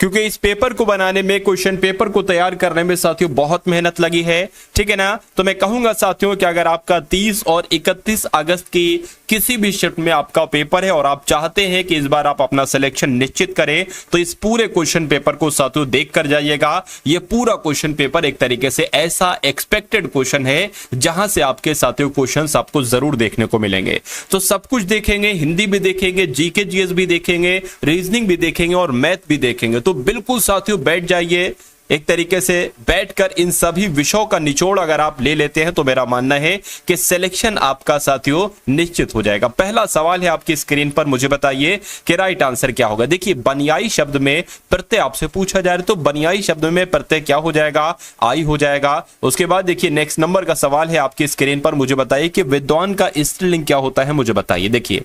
क्योंकि इस पेपर को बनाने में, क्वेश्चन पेपर को तैयार करने में साथियों बहुत मेहनत लगी है, ठीक है ना। तो मैं कहूंगा साथियों कि अगर आपका 30 और 31 अगस्त की किसी भी शिफ्ट में आपका पेपर है और आप चाहते हैं कि इस बार आप अपना सिलेक्शन निश्चित करें, तो इस पूरे क्वेश्चन पेपर को साथियों देख कर जाइएगा। ये पूरा क्वेश्चन पेपर एक तरीके से ऐसा एक्सपेक्टेड क्वेश्चन है जहां से आपके साथियों क्वेश्चंस आपको जरूर देखने को मिलेंगे। तो सब कुछ देखेंगे, हिंदी भी देखेंगे, जीके जीएस भी देखेंगे, रीजनिंग भी देखेंगे और मैथ भी देखेंगे। तो बिल्कुल साथियों बैठ जाइए, एक तरीके से बैठकर इन सभी विषयों का निचोड़ अगर आप ले लेते हैं तो मेरा मानना है कि सिलेक्शन आपका साथियों निश्चित हो जाएगा। पहला सवाल है आपकी स्क्रीन पर, मुझे बताइए कि राइट आंसर क्या होगा। देखिए बनियाई शब्द में प्रत्यय आपसे पूछा जा रहा है, तो बनियाई शब्द में प्रत्यय क्या हो जाएगा, आई हो जाएगा। उसके बाद देखिए नेक्स्ट नंबर का सवाल है आपकी स्क्रीन पर, मुझे बताइए कि विद्वान का स्त्रीलिंग क्या होता है, मुझे बताइए। देखिए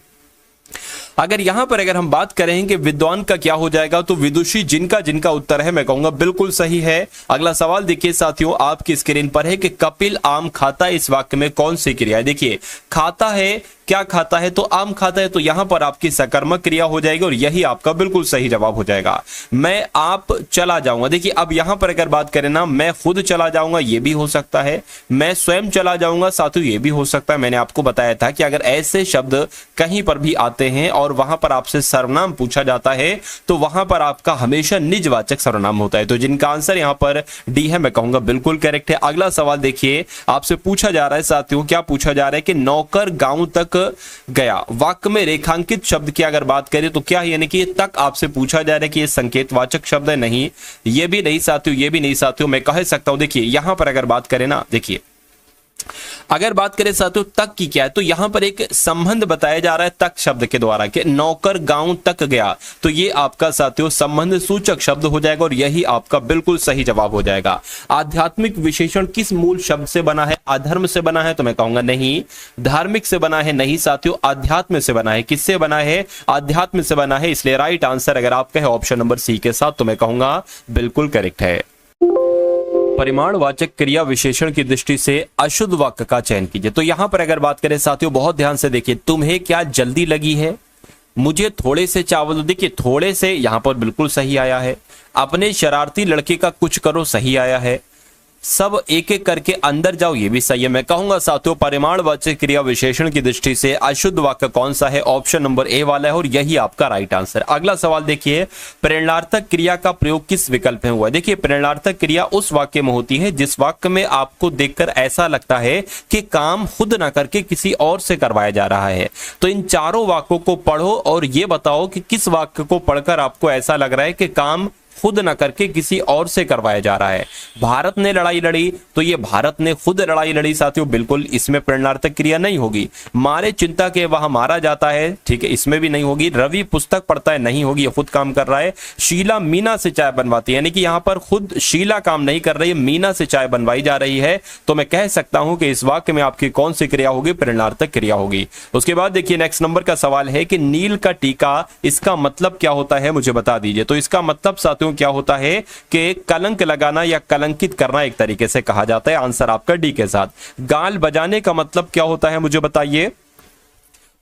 अगर यहां पर अगर हम बात करें कि विद्वान का क्या हो जाएगा, तो विदुषी जिनका जिनका उत्तर है मैं कहूंगा बिल्कुल सही है। अगला सवाल देखिए साथियों आपकी स्क्रीन पर है कि कपिल आम खाता है, इस वाक्य में कौन सी क्रिया है। देखिए खाता है, क्या खाता है, तो आम खाता है, तो यहां पर आपकी सकर्मक क्रिया हो जाएगी और यही आपका बिल्कुल सही जवाब हो जाएगा। मैं आप चला जाऊंगा, देखिए अब यहां पर अगर बात करें ना, मैं खुद चला जाऊंगा ये भी हो सकता है, मैं स्वयं चला जाऊंगा साथियों ये भी हो सकता है। मैंने आपको बताया था कि अगर ऐसे शब्द कहीं पर भी आते हैं और वहां पर आपसे सर्वनाम पूछा जाता है तो वहां पर आपका हमेशा निजवाचक सर्वनाम होता है। तो जिनका आंसर यहां पर डी है मैं कहूंगा बिल्कुल करेक्ट है। अगला सवाल देखिए आपसे पूछा जा रहा है साथियों, क्या पूछा जा रहा है कि नौकर गांव तक गया, वाक्य में रेखांकित शब्द की अगर बात करें तो क्या, यानी कि तक आपसे पूछा जा रहा है कि ये संकेतवाचक शब्द है, नहीं ये भी नहीं साथियों, ये भी नहीं साथियों। मैं कह सकता हूं देखिए यहां पर अगर बात करें ना, देखिए अगर बात करें साथियों तक की क्या है, तो यहां पर एक संबंध बताया जा रहा है तक शब्द के द्वारा कि नौकर गांव तक गया, तो ये आपका साथियों संबंध सूचक शब्द हो जाएगा और यही आपका बिल्कुल सही जवाब हो जाएगा। आध्यात्मिक विशेषण किस मूल शब्द से बना है, अधर्म से बना है, तो मैं कहूंगा नहीं। धार्मिक से बना है, नहीं साथियों। अध्यात्म से बना है, किससे बना है, अध्यात्म से बना है, इसलिए राइट आंसर अगर आपका है ऑप्शन नंबर सी के साथ, तो मैं कहूंगा बिल्कुल करेक्ट है। परिमाणवाचक क्रिया विशेषण की दृष्टि से अशुद्ध वाक्य का चयन कीजिए। तो यहां पर अगर बात करें साथियों बहुत ध्यान से देखिए, तुम्हें क्या जल्दी लगी है, मुझे थोड़े से चावल दो, देखिए थोड़े से यहां पर बिल्कुल सही आया है। अपने शरारती लड़के का कुछ करो सही आया है। सब एक एक करके अंदर जाओ ये भी सही है। मैं कहूंगा साथियों परिमाणवाचक क्रिया विशेषण की दृष्टि से अशुद्ध वाक्य कौन सा है, ऑप्शन नंबर ए वाला है और यही आपका राइट आंसर। अगला सवाल देखिए प्रेरणार्थक क्रिया का प्रयोग किस विकल्प में हुआ है। देखिए प्रेरणार्थक क्रिया उस वाक्य में होती है जिस वाक्य में आपको देखकर ऐसा लगता है कि काम खुद ना करके किसी और से करवाया जा रहा है। तो इन चारों वाक्यों को पढ़ो और ये बताओ कि किस वाक्य को पढ़कर आपको ऐसा लग रहा है कि काम खुद न करके किसी और से करवाया जा रहा है। भारत ने लड़ाई लड़ी, तो ये भारत ने खुद लड़ाई लड़ी साथियों, बिल्कुल इसमें प्रेरणार्थक क्रिया नहीं होगी। मारे चिंता के वहां मारा जाता है, ठीक है, इसमें भी नहीं होगी। रवि पुस्तक पढ़ता है, नहीं होगी, ये खुद काम कर रहा है। शीला मीना से चाय बनवाती है, यानी कि यहां पर खुद शीला काम नहीं कर रही है, मीना से चाय बनवाई जा रही है। तो मैं कह सकता हूं कि इस वाक्य में आपकी कौन सी क्रिया होगी, प्रेरणार्थक क्रिया होगी। उसके बाद देखिए नेक्स्ट नंबर का सवाल है कि नील का टीका, इसका मतलब क्या होता है, मुझे बता दीजिए। तो इसका मतलब साथियों क्या होता है कि कलंक लगाना या कलंकित करना एक तरीके से कहा जाता है। आंसर आपका डी के साथ। गाल बजाने का मतलब क्या होता है, मुझे बताइए।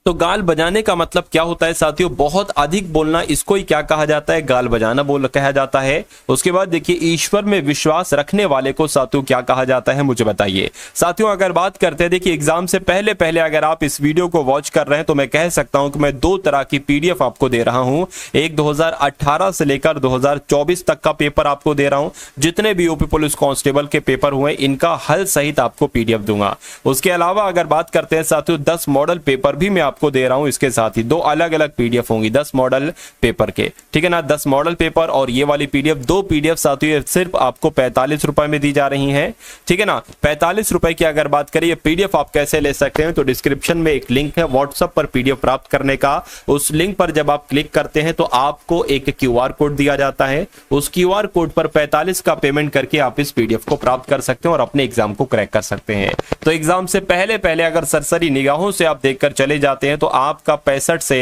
तो गाल बजाने का मतलब क्या होता है साथियों, बहुत अधिक बोलना, इसको ही क्या कहा जाता है, गाल बजाना कहा जाता है। उसके बाद देखिए ईश्वर में विश्वास रखने वाले को साथियों क्या कहा जाता है, मुझे बताइए। साथियों अगर बात करते हैं, देखिए एग्जाम से पहले पहले अगर आप इस वीडियो को वॉच कर रहे हैं तो मैं कह सकता हूं कि मैं दो तरह की पीडीएफ आपको दे रहा हूं। एक 2018 से लेकर 2024 तक का पेपर आपको दे रहा हूं। जितने भी यूपी पुलिस कांस्टेबल के पेपर हुए इनका हल सहित आपको पीडीएफ दूंगा। उसके अलावा अगर बात करते हैं साथियों 10 मॉडल पेपर भी मैं आपको दे रहा हूं, इसके साथ ही 2 अलग अलग पीडीएफ होंगी 10 मॉडल पेपर के, ठीक है ना। 10 मॉडल पेपर और ये वाली पीडीएफ, 2 पीडीएफ साथियों सिर्फ आपको 45 रुपए में दी जा रही हैं, ठीक है ना। 45 रुपए की अगर बात करें, ये पीडीएफ आप कैसे ले सकते हैं, तो डिस्क्रिप्शन में एक लिंक है व्हाट्सएप पर पीडीएफ प्राप्त करने का। उस लिंक पर जब आप क्लिक करते हैं तो आपको एक क्यूआर कोड दिया जाता है। उस क्यूआर कोड पर 45 का पेमेंट करके आप इस पीडीएफ को प्राप्त कर सकते हैं और अपने एग्जाम को क्रैक कर सकते हैं। तो एग्जाम से पहले पहले अगर सरसरी निगाहों से आप देखकर चले जाते हैं तो आपका 65 से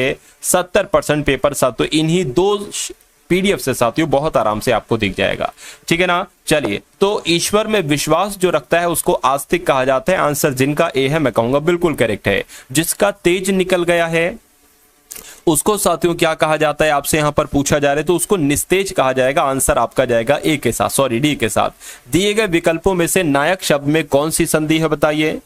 70% पेपर साथियों इन्हीं 2 पीडीएफ से साथियों बहुत आराम से आपको दिख जाएगा, ठीक है ना। चलिए, तो ईश्वर में विश्वास जो रखता है उसको आस्तिक कहा जाता है। आंसर जिनका ए है मैं कहूंगा बिल्कुल करेक्ट है। जिसका तेज निकल गया है, उसको साथियों क्या कहा जाता है, आपसे यहां पर पूछा जा रहा है, तो उसको निस्तेज कहा जाएगा। आंसर आपका जाएगा ए के साथ, सॉरी डी के साथ। दिए गए विकल्पों में से नायक शब्द में कौन सी संधि है, बताइए।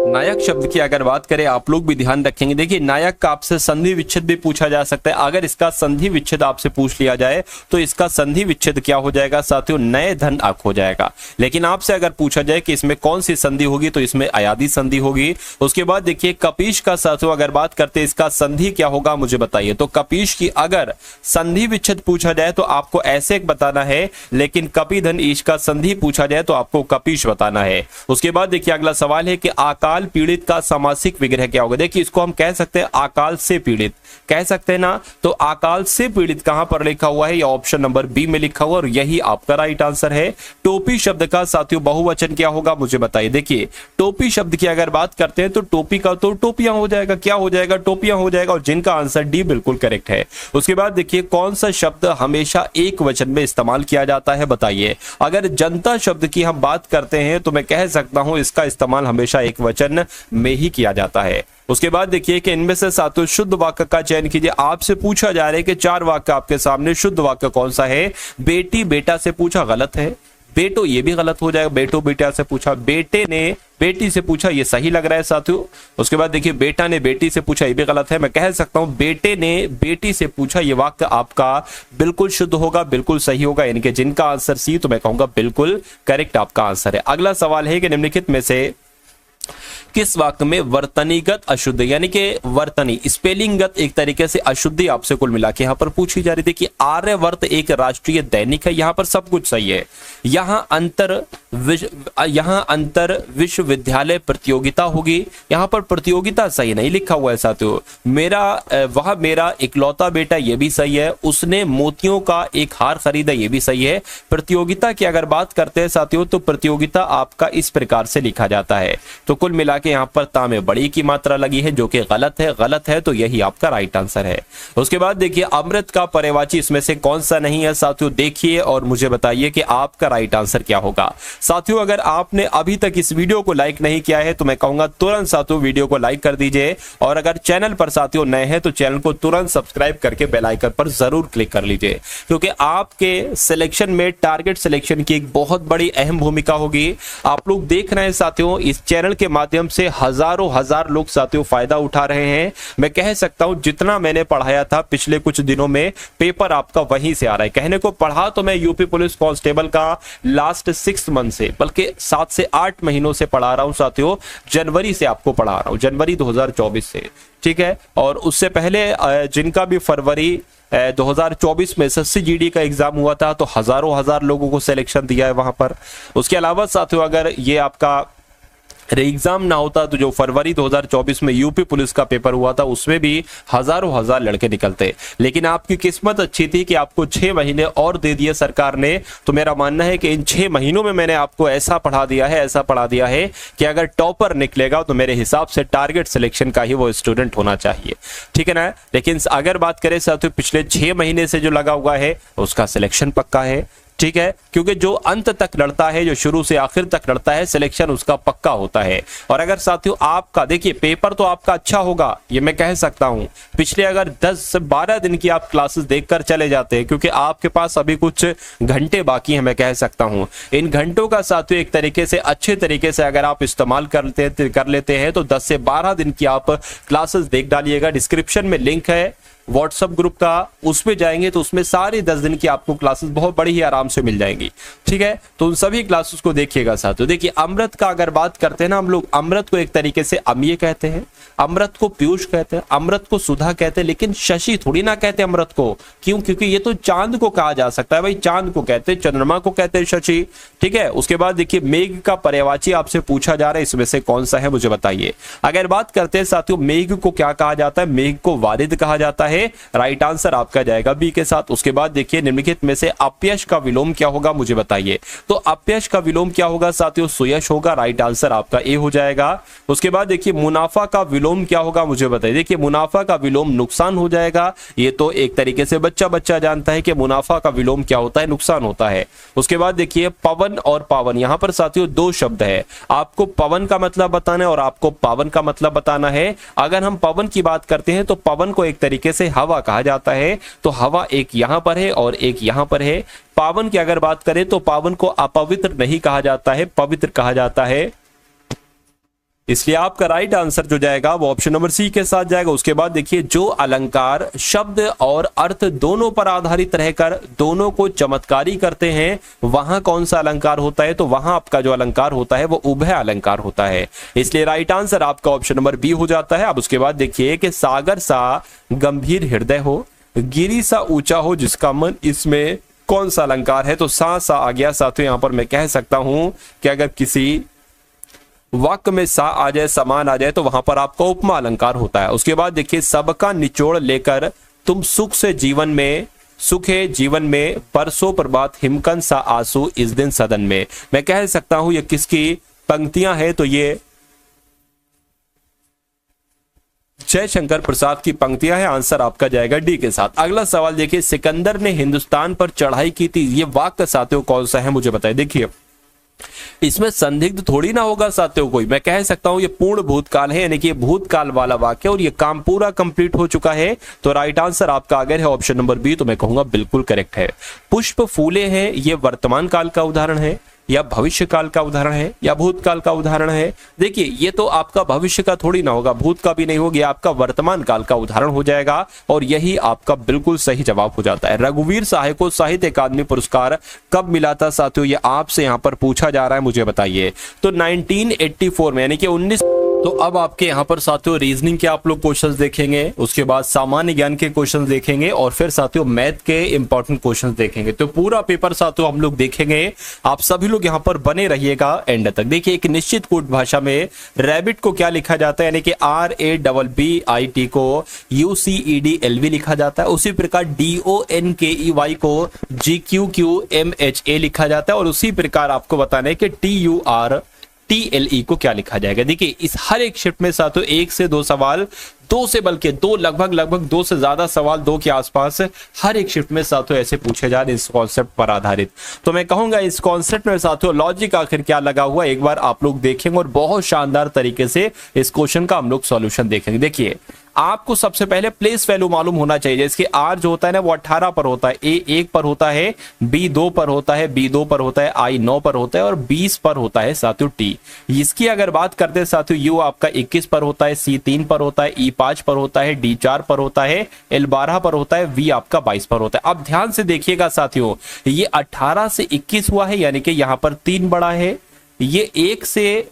नायक शब्द की अगर बात करें, आप लोग भी ध्यान रखेंगे, देखिए नायक का आपसे संधि विच्छेद भी पूछा जा सकता है। अगर इसका संधि विच्छेद आपसे पूछ लिया जाए तो इसका संधि विच्छेद क्या हो जाएगा साथियों, नए धन अक हो जाएगा। लेकिन आपसे अगर पूछा जाए कि इसमें कौन सी संधि होगी, तो इसमें अयादी संधि होगी। उसके बाद देखिए कपीश का साथियों अगर बात करते हैं, इसका संधि क्या होगा मुझे बताइए। तो कपीश की अगर संधि विच्छेद पूछा जाए तो आपको ऐसे बताना है, लेकिन कपी धन ईश का संधि पूछा जाए तो आपको कपीश बताना है। उसके बाद देखिए अगला सवाल है कि अकाल पीड़ित का समासिक विग्रह क्या होगा। देखिए इसको हम कह सकते हैं अकाल से पीड़ित, कह सकते हैं ना। तो अकाल से पीड़ित कहां पर लिखा हुआ है, या ऑप्शन नंबर बी में लिखा हुआ, और यही आपका राइट आंसर है। टोपी शब्द का साथियों बहुवचन क्या होगा मुझे बताइए। देखिए टोपी शब्द की अगर बात करते हैं तो टोपी का तो टोपियां हो जाएगा, क्या हो जाएगा, टोपियां हो जाएगा, और जिनका आंसर डी बिल्कुल करेक्ट है। उसके बाद देखिए कौन सा शब्द हमेशा एक वचन में इस्तेमाल किया जाता है, बताइए। अगर जनता शब्द की हम बात करते हैं तो मैं कह सकता हूं इसका इस्तेमाल हमेशा एक वचन में ही किया जाता है। उसके बाद देखिए कि इनमें से सातों शुद्ध वाक्य का चयन कीजिए। आपसे पूछा जा रहा है कि 4 वाक्य आपके सामने, शुद्ध वाक्य कौन सा है। बेटी बेटा से पूछा, गलत है। बेटो ये भी गलत हो जाएगा, बेटो बेटा से पूछा। बेटे ने बेटी से पूछा, ये सही लग रहा है साथियों। उसके बाद देखिए बेटा ने बेटी से पूछा, ये भी गलत है। मैं कह सकता हूं बेटे ने बेटी से पूछा, ये वाक्य आपका बिल्कुल शुद्ध होगा, बिल्कुल सही होगा। इनके जिनका आंसर सी, तो मैं कहूंगा बिल्कुल करेक्ट आपका आंसर है। अगला सवाल है कि निम्नलिखित में से किस वाक्य में वर्तनीगत अशुद्ध, यानी कि वर्तनी स्पेलिंगगत एक तरीके से अशुद्धि आपसे कुल मिला के यहां पर पूछी जा रही थी कि आर्यवर्त एक राष्ट्रीय दैनिक है। यहां पर सब कुछ सही है। यहां अंतर विश्वविद्यालय प्रतियोगिता होगी, यहां पर प्रतियोगिता सही नहीं लिखा हुआ है साथियों। वह मेरा इकलौता बेटा, ये भी सही है। उसने मोतियों का एक हार खरीदा, ये भी सही है। प्रतियोगिता की अगर बात करते हैं साथियों, तो प्रतियोगिता आपका इस प्रकार से लिखा जाता है। तो कुल मिला के यहाँ पर ता में बड़ी की मात्रा लगी है, जो कि गलत है। गलत है तो यही आपका राइट आंसर है। उसके बाद देखिए अमृत का पर्यायवाची इसमें से कौन सा नहीं है साथियों, देखिए और मुझे बताइए कि आपका राइट आंसर क्या होगा। साथियों अगर आपने अभी तक इस वीडियो को लाइक नहीं किया है तो मैं कहूंगा तुरंत साथियों वीडियो को लाइक कर दीजिए, और अगर चैनल पर साथियों नए हैं तो चैनल को तुरंत सब्सक्राइब करके बेल आइकन पर जरूर क्लिक कर लीजिए, क्योंकि आपके सिलेक्शन में टारगेट सिलेक्शन की एक बहुत बड़ी अहम भूमिका होगी। आप लोग देख रहे हैं साथियों, इस चैनल के माध्यम से हजारों हजार लोग साथियों फायदा उठा रहे हैं। मैं कह सकता हूं जितना मैंने पढ़ाया था पिछले कुछ दिनों में, पेपर आपका वहीं से आ रहा है। कहने को पढ़ा तो मैं यूपी पुलिस कांस्टेबल का लास्ट 6 मंथ से, बल्कि 7 से 8 महीनों से पढ़ा रहा हूं साथियों। जनवरी से आपको पढ़ा रहा हूं, जनवरी 2024 से, ठीक है। और उससे पहले जिनका भी फरवरी 2024 में एसएससी जीडी का एग्जाम हुआ था, तो हजारों हजार लोगों को सिलेक्शन दिया है वहां पर। उसके अलावा साथियों अगर ये आपका एग्जाम ना होता तो जो फरवरी 2024 में यूपी पुलिस का पेपर हुआ था, उसमें भी हजारों हजार लड़के निकलते। लेकिन आपकी किस्मत अच्छी थी कि आपको 6 महीने और दे दिए सरकार ने। तो मेरा मानना है कि इन 6 महीनों में मैंने आपको ऐसा पढ़ा दिया है कि अगर टॉपर निकलेगा तो मेरे हिसाब से टारगेट सिलेक्शन का ही वो स्टूडेंट होना चाहिए, ठीक है ना। लेकिन अगर बात करें साथियों पिछले 6 महीने से जो लगा हुआ है उसका सिलेक्शन पक्का है, ठीक है। क्योंकि जो अंत तक लड़ता है, जो शुरू से आखिर तक लड़ता है, सिलेक्शन उसका पक्का होता है। और अगर साथियों आपका देखिए पेपर तो आपका अच्छा होगा, ये मैं कह सकता हूं। पिछले अगर 10 से 12 दिन की आप क्लासेस देखकर चले जाते हैं, क्योंकि आपके पास अभी कुछ घंटे बाकी हैं, मैं कह सकता हूं। इन घंटों का साथियों एक तरीके से अच्छे तरीके से अगर आप इस्तेमाल कर लेते हैं तो 10 से 12 दिन की आप क्लासेस देख डालिएगा। डिस्क्रिप्शन में लिंक है व्हाट्सएप ग्रुप का, उसमें जाएंगे तो उसमें सारी 10 दिन की आपको क्लासेस बहुत बड़ी ही आराम से मिल जाएंगी, ठीक है। तो उन सभी क्लासेस को देखिएगा साथियों। देखिए अमृत का अगर बात करते हैं ना, हम लोग अमृत को एक तरीके से अम्लीय कहते हैं, अमृत को पीयूष कहते हैं, अमृत को सुधा कहते हैं, लेकिन शशि थोड़ी ना कहते अमृत को। क्यों? क्योंकि ये तो चांद को कहा जा सकता है भाई, चांद को कहते हैं, चंद्रमा को कहते हैं शशि, ठीक है। उसके बाद देखिए मेघ का पर्यायवाची आपसे पूछा जा रहा है, इसमें से कौन सा है मुझे बताइए। अगर बात करते हैं साथियों मेघ को क्या कहा जाता है, मेघ को वारिद कहा जाता है, राइट आंसर आपका जाएगा बी के साथ। उसके बाद देखिए निम्नलिखित में से अपयश का विलोम क्या होगा मुझे बताइए। तो अपयश का विलोम क्या होगा साथियों, सुयश होगा, राइट आंसर आपका ए हो जाएगा। उसके बाद देखिए मुनाफा का विलोम क्या होगा मुझे बताइए। देखिए मुनाफा का विलोम नुकसान हो जाएगा, ये तो एक तरीके से बच्चा बच्चा जानता है कि मुनाफा का विलोम क्या होता है, नुकसान होता है। उसके बाद देखिए पवन और पावन, यहां पर साथियों दो शब्द है, आपको पवन का मतलब बताना है और आपको पावन का मतलब बताना है। अगर हम पवन की बात करते हैं तो पवन को एक तरीके से हवा कहा जाता है, तो हवा एक यहां पर है और एक यहां पर है। पावन की अगर बात करें तो पावन को अपवित्र नहीं कहा जाता है, पवित्र कहा जाता है। इसलिए आपका राइट आंसर जो जाएगा वो ऑप्शन नंबर सी के साथ जाएगा। उसके बाद देखिए जो अलंकार शब्द और अर्थ दोनों पर आधारित रहकर दोनों को चमत्कारी करते हैं वहां कौन सा अलंकार होता है, तो वहां आपका जो अलंकार होता है वो उभय अलंकार होता है। इसलिए राइट आंसर आपका ऑप्शन नंबर बी हो जाता है। अब उसके बाद देखिए कि सागर सा गंभीर हृदय हो, गिरी सा ऊंचा हो जिसका मन, इसमें कौन सा अलंकार है, तो सा आ गया साथियों। यहां पर मैं कह सकता हूं कि अगर किसी वाक्य में सा आ जाए, समान आ जाए, तो वहां पर आपका उपमा अलंकार होता है। उसके बाद देखिए सबका निचोड़ लेकर तुम सुख से जीवन में, सुख है जीवन में, परसों प्रभात हिमकन सा आंसू इस दिन सदन में। मैं कह सकता हूं ये किसकी पंक्तियां हैं, तो ये जयशंकर प्रसाद की पंक्तियां हैं। आंसर आपका जाएगा डी के साथ। अगला सवाल देखिए सिकंदर ने हिंदुस्तान पर चढ़ाई की थी, ये वाक्य साथियों कौन सा है मुझे बताइए। देखिए इसमें संदिग्ध थोड़ी ना होगा साथियों कोई, मैं कह सकता हूं ये पूर्ण भूतकाल है, यानी कि ये भूतकाल वाला वाक्य और ये काम पूरा कंप्लीट हो चुका है। तो राइट आंसर आपका अगर है ऑप्शन नंबर बी, तो मैं कहूंगा बिल्कुल करेक्ट है। पुष्प फूले हैं, ये वर्तमान काल का उदाहरण है या भविष्य काल का उदाहरण है या भूतकाल का उदाहरण है। देखिए ये तो आपका भविष्य का थोड़ी ना होगा, भूत का भी नहीं होगा, आपका वर्तमान काल का उदाहरण हो जाएगा और यही आपका बिल्कुल सही जवाब हो जाता है। रघुवीर साहे को साहित्य अकादमी पुरस्कार कब मिला था साथियों, ये आपसे यहां पर पूछा जा रहा है, मुझे बताइए। तो 1984 में, यानी कि 19। तो अब आपके यहाँ पर साथियों रीजनिंग के आप लोग क्वेश्चंस देखेंगे, उसके बाद सामान्य ज्ञान के क्वेश्चंस देखेंगे और फिर साथियों मैथ के इंपॉर्टेंट क्वेश्चंस देखेंगे। तो पूरा पेपर साथियों हम लोग देखेंगे, आप सभी लोग यहाँ पर बने रहिएगा एंड तक। देखिए एक निश्चित कोड भाषा में रैबिट को क्या लिखा जाता है, यानी कि RABBIT को UCEDLV लिखा जाता है। उसी प्रकार DONKEY को GQQMHA लिखा जाता है और उसी प्रकार आपको बताना है कि TURTLE को क्या लिखा जाएगा। देखिए इस हर एक शिफ्ट में साथियों 1 से 2 सवाल, 2 से बल्कि 2 लगभग 2 से ज्यादा सवाल 2 के आसपास हर एक शिफ्ट में साथियों ऐसे पूछे जा रहे इस कॉन्सेप्ट पर आधारित। तो मैं कहूंगा इस कॉन्सेप्ट में साथियों लॉजिक आखिर क्या लगा हुआ एक बार आप लोग देखेंगे और बहुत शानदार तरीके से इस क्वेश्चन का हम लोग सॉल्यूशन देखेंगे। देखिए आपको सबसे पहले प्लेस वैल्यू मालूम होना चाहिए। इसके आर जो होता है ना वो 18 पर होता है, ए 1 पर होता है, बी 2 पर होता है, बी 2 पर होता है, आई 9 पर होता है और 20 पर होता है साथियों टी। इसकी अगर बात करते हैं साथियों यू आपका 21 पर होता है, सी 3 पर होता है, ई 5 पर होता है, डी 4 पर होता है, एल 12 पर होता है, वी आपका 22 पर होता है। अब ध्यान से देखिएगा साथियों ये 18 से 21 हुआ है यानी कि यहां पर 3 बड़ा है, ये 1 से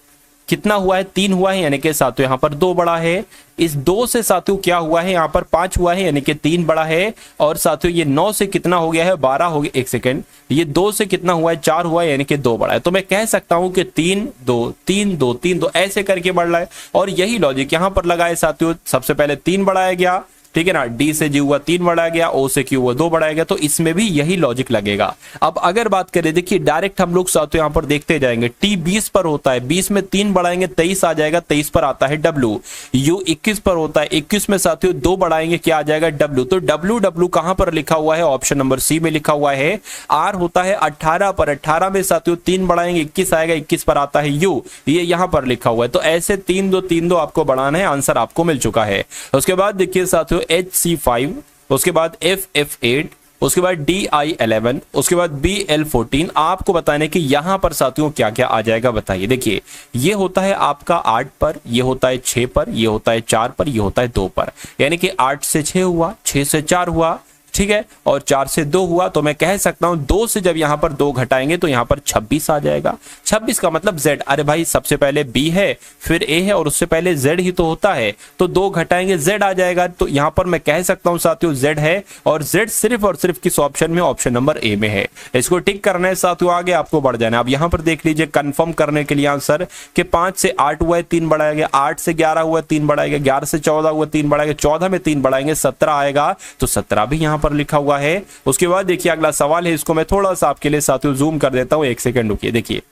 कितना हुआ है 3 हुआ है यानी कि साथियों यहां पर 2 बड़ा है, इस 2 से साथियों क्या हुआ है यहां पर 5 हुआ है यानी कि 3 बड़ा है और साथियों ये 9 से कितना हो गया है 12 हो गया, 1 सेकेंड, ये 2 से कितना हुआ है 4 हुआ है यानी कि 2 बड़ा है। तो मैं कह सकता हूं कि 3 2 3 2 3 2 ऐसे करके बढ़ रहा है और यही लॉजिक यहां पर लगा है साथियों। सबसे पहले 3 बढ़ाया गया, ठीक है ना, डी से जी हुआ 3 बढ़ाया गया, ओ से क्यू हुआ 2 बढ़ाया गया, तो इसमें भी यही लॉजिक लगेगा। अब अगर बात करें देखिए डायरेक्ट हम लोग साथियों यहां पर देखते जाएंगे, टी 20 पर होता है, 20 में 3 बढ़ाएंगे 23 आ जाएगा, 23 पर आता है डब्ल्यू। यू 21 पर होता है, 21 में साथियों 2 बढ़ाएंगे क्या आ जाएगा डब्ल्यू। तो डब्ल्यू डब्ल्यू कहां पर लिखा हुआ है ऑप्शन नंबर सी में लिखा हुआ है। आर होता है 18 पर, 18 में साथियों 3 बढ़ाएंगे 21 आएगा, 21 पर आता है यू, ये यहां पर लिखा हुआ है। तो ऐसे 3 2 3 2 आपको बढ़ाना है, आंसर आपको मिल चुका है। उसके बाद देखिए साथियों HC5, उसके बाद FF8, उसके बाद DI11, उसके बाद BL14, आपको बताने कि यहां पर साथियों क्या क्या आ जाएगा बताइए। देखिए ये होता है आपका 8 पर, ये होता है 6 पर, ये होता है 4 पर, ये होता है 2 पर, यानी कि 8 से 6 हुआ, 6 से 4 हुआ, ठीक है, और 4 से 2 हुआ तो मैं कह सकता हूं 2 से जब यहां पर 2 घटाएंगे तो यहां पर 26 आ जाएगा। 26 का मतलब Z। अरे भाई सबसे पहले B है फिर A है और उससे पहले Z ही तो होता है, तो 2 घटाएंगे Z आ जाएगा। तो यहां पर मैं कह सकता हूं साथियों Z है, और Z सिर्फ और सिर्फ किस ऑप्शन में, ऑप्शन नंबर A में है। इसको टिक करना है साथियों, आगे आपको बढ़ जाना है। अब यहां पर देख लीजिए कंफर्म करने के लिए आंसर कि 5 से 8 हुआ है 3 बढ़ाएंगे, 8 से 11 हुआ 3 बढ़ाएंगे, 11 से 14 हुआ 3 बढ़ाएंगे, 14 में 3 बढ़ाएंगे 17 आएगा, तो 17 भी यहां पर लिखा हुआ है। उसके बाद देखिए अगला सवाल है, इसको मैं थोड़ा सा आपके लिए साथियों जूम कर देता हूं, 1 सेकंड रुकिए। देखिए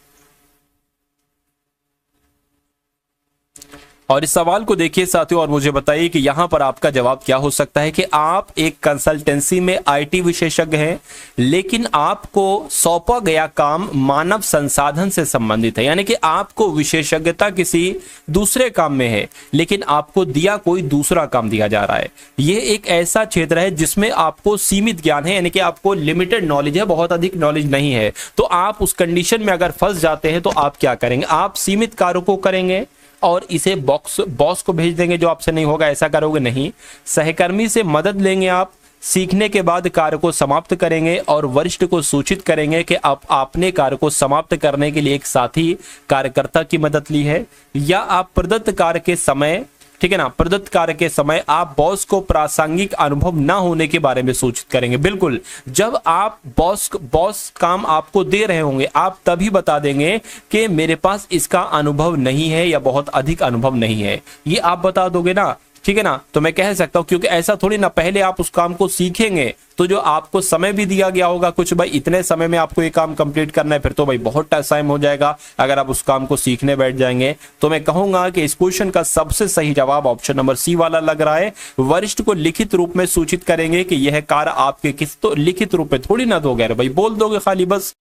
और इस सवाल को देखिए साथियों और मुझे बताइए कि यहां पर आपका जवाब क्या हो सकता है कि आप एक कंसल्टेंसी में आईटी विशेषज्ञ हैं, लेकिन आपको सौंपा गया काम मानव संसाधन से संबंधित है, यानी कि आपको विशेषज्ञता किसी दूसरे काम में है लेकिन आपको दिया कोई दूसरा काम दिया जा रहा है। यह एक ऐसा क्षेत्र है जिसमें आपको सीमित ज्ञान है, यानी कि आपको लिमिटेड नॉलेज है, बहुत अधिक नॉलेज नहीं है। तो आप उस कंडीशन में अगर फंस जाते हैं तो आप क्या करेंगे, आप सीमित कार्यों को करेंगे और इसे बॉस को भेज देंगे जो आपसे नहीं होगा, ऐसा करोगे नहीं। सहकर्मी से मदद लेंगे, आप सीखने के बाद कार्य को समाप्त करेंगे और वरिष्ठ को सूचित करेंगे कि आपने कार्य को समाप्त करने के लिए एक साथी कार्यकर्ता की मदद ली है, या आप प्रदत्त कार्य के समय, ठीक है ना, प्रदत्त कार्य के समय आप बॉस को प्रासंगिक अनुभव ना होने के बारे में सूचित करेंगे। बिल्कुल, जब आप बॉस काम आपको दे रहे होंगे आप तभी बता देंगे कि मेरे पास इसका अनुभव नहीं है या बहुत अधिक अनुभव नहीं है, ये आप बता दोगे ना, ठीक है ना। तो मैं कह सकता हूं, क्योंकि ऐसा थोड़ी ना, पहले आप उस काम को सीखेंगे तो जो आपको समय भी दिया गया होगा कुछ, भाई इतने समय में आपको ये काम कंप्लीट करना है, फिर तो भाई बहुत टाइम हो जाएगा अगर आप उस काम को सीखने बैठ जाएंगे। तो मैं कहूंगा कि इस क्वेश्चन का सबसे सही जवाब ऑप्शन नंबर सी वाला लग रहा है। वरिष्ठ को लिखित रूप में सूचित करेंगे कि यह कार्य आपके किस, तो लिखित रूप में थोड़ी ना दोगे, भाई बोल दोगे खाली बस।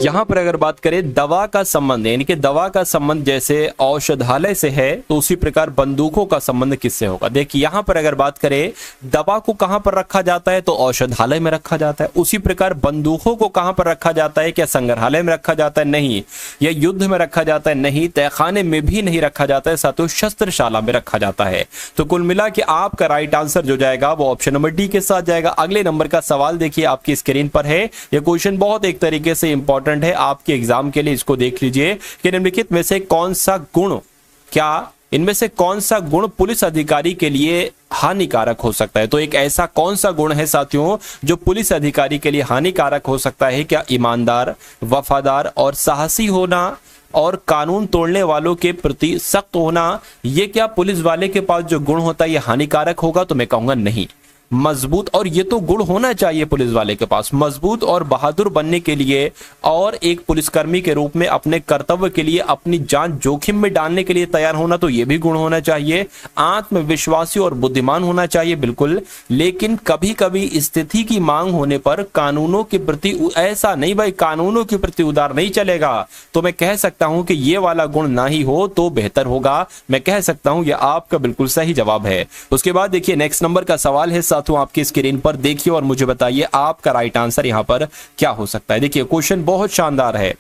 यहां पर अगर बात करें दवा का संबंध, यानी कि दवा का संबंध जैसे औषधालय से है तो उसी प्रकार बंदूकों का संबंध किससे होगा। देखिए यहां पर अगर बात करें दवा को कहां पर रखा जाता है तो औषधालय में रखा जाता है, उसी प्रकार बंदूकों को कहां पर रखा जाता है, क्या संग्रहालय में रखा जाता है, नहीं, या युद्ध में रखा जाता है, नहीं, तहखाने में भी नहीं रखा जाता है, साथियों शस्त्रशाला में रखा जाता है। तो कुल मिला के आपका राइट आंसर जो जाएगा वो ऑप्शन नंबर डी के साथ जाएगा। अगले नंबर का सवाल देखिए आपकी स्क्रीन पर है, यह क्वेश्चन बहुत एक तरीके से इंपॉर्टेंट है आपके एग्जाम के लिए। इसको देख लीजिए कि निम्नलिखित में से कौन सा गुण, क्या इनमें से कौन सा गुण पुलिस अधिकारी के लिए हानिकारक हो सकता है। तो एक ऐसा कौन सा गुण है साथियों जो पुलिस अधिकारी के लिए हानिकारक हो सकता है, क्या ईमानदार, वफादार और साहसी होना और कानून तोड़ने वालों के प्रति सख्त होना, ये क्या पुलिस वाले के पास जो गुण होता है ये हानिकारक होगा। तो मैं कहूंगा नहीं। मजबूत, और ये तो गुण होना चाहिए पुलिस वाले के पास, मजबूत और बहादुर बनने के लिए और एक पुलिसकर्मी के रूप में अपने कर्तव्य के लिए अपनी जान जोखिम में डालने के लिए तैयार होना, तो ये भी गुण होना चाहिए। आत्मविश्वासी और बुद्धिमान होना चाहिए, बिल्कुल, लेकिन कभी कभी स्थिति की मांग होने पर कानूनों के प्रति ऐसा नहीं, भाई कानूनों के प्रति उदार नहीं चलेगा। तो मैं कह सकता हूं कि ये वाला गुण ना ही हो तो बेहतर होगा। मैं कह सकता हूं यह आपका बिल्कुल सही जवाब है। उसके बाद देखिए नेक्स्ट नंबर का सवाल है साथियों आपकी स्क्रीन पर, देखिए और मुझे बताइए आपका राइट आंसर यहां पर क्या हो सकता है। देखिए क्वेश्चन बहुत शानदार है।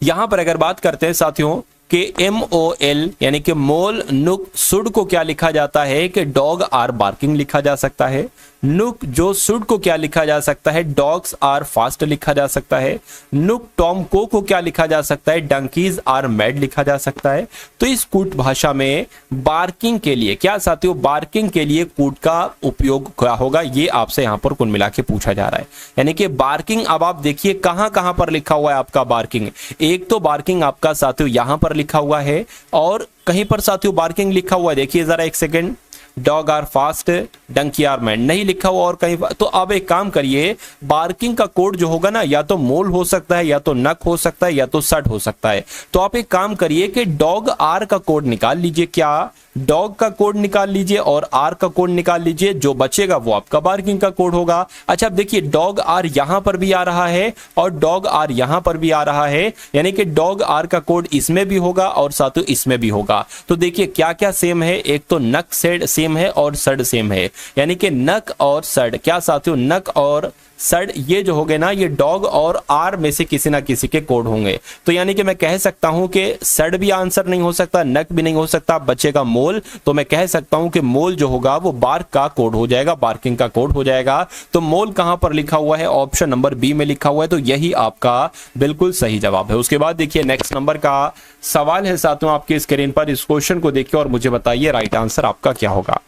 यहां पर अगर बात करते हैं साथियों कि MOL यानी कि मोल नुक सुड को क्या लिखा जाता है कि डॉग आर बार्किंग लिखा जा सकता है। नुक जो सुड को क्या लिखा जा सकता है, डॉग्स आर फास्ट लिखा जा सकता है। नुक टॉम को क्या लिखा जा सकता है, डंकीज आर मैड लिखा जा सकता है। तो इस कूट भाषा में बार्किंग के लिए क्या साथियों, बार्किंग के लिए कूट का उपयोग क्या होगा, ये आपसे यहां पर कुल मिला के पूछा जा रहा है। यानी कि बार्किंग, अब आप देखिए कहां कहां पर लिखा हुआ है आपका बार्किंग। एक तो बार्किंग आपका साथियों यहां पर लिखा हुआ है और कहीं पर साथियों बार्किंग लिखा हुआ है, देखिए जरा एक second, dog are fast, donkey are man नहीं लिखा हुआ और कहीं। तो अब एक काम करिए, बार्किंग का कोड जो होगा ना, या तो मोल हो सकता है, या तो नक हो सकता है, या तो सट हो सकता है। तो आप एक काम करिए कि डॉग आर का कोड निकाल लीजिए, क्या डॉग का कोड निकाल लीजिए और आर का कोड निकाल लीजिए, जो बचेगा वो आपका बार्किंग का कोड होगा। अच्छा अब देखिए डॉग आर यहां पर भी आ रहा है और डॉग आर यहां पर भी आ रहा है, यानी कि डॉग आर का कोड इसमें भी होगा और साथ ही इसमें भी होगा। तो देखिए क्या क्या सेम है, एक तो नक सेड सेम है और सड सेम है, यानी कि नक और सड, क्या साथियों नक और सड ये जो हो गए ना, ये डॉग और आर में से किसी ना किसी के कोड होंगे। तो यानी कि मैं कह सकता हूं कि सड भी आंसर नहीं हो सकता, नक भी नहीं हो सकता, बचेगा मोल। तो मैं कह सकता हूं कि मोल जो होगा वो बार्क का कोड हो जाएगा, बार्किंग का कोड हो जाएगा। तो मोल कहां पर लिखा हुआ है? ऑप्शन नंबर बी में लिखा हुआ है। तो यही आपका बिल्कुल सही जवाब है। उसके बाद देखिए नेक्स्ट नंबर का सवाल है साथियों आपके स्क्रीन पर। इस क्वेश्चन को देखिए और मुझे बताइए राइट आंसर आपका क्या होगा।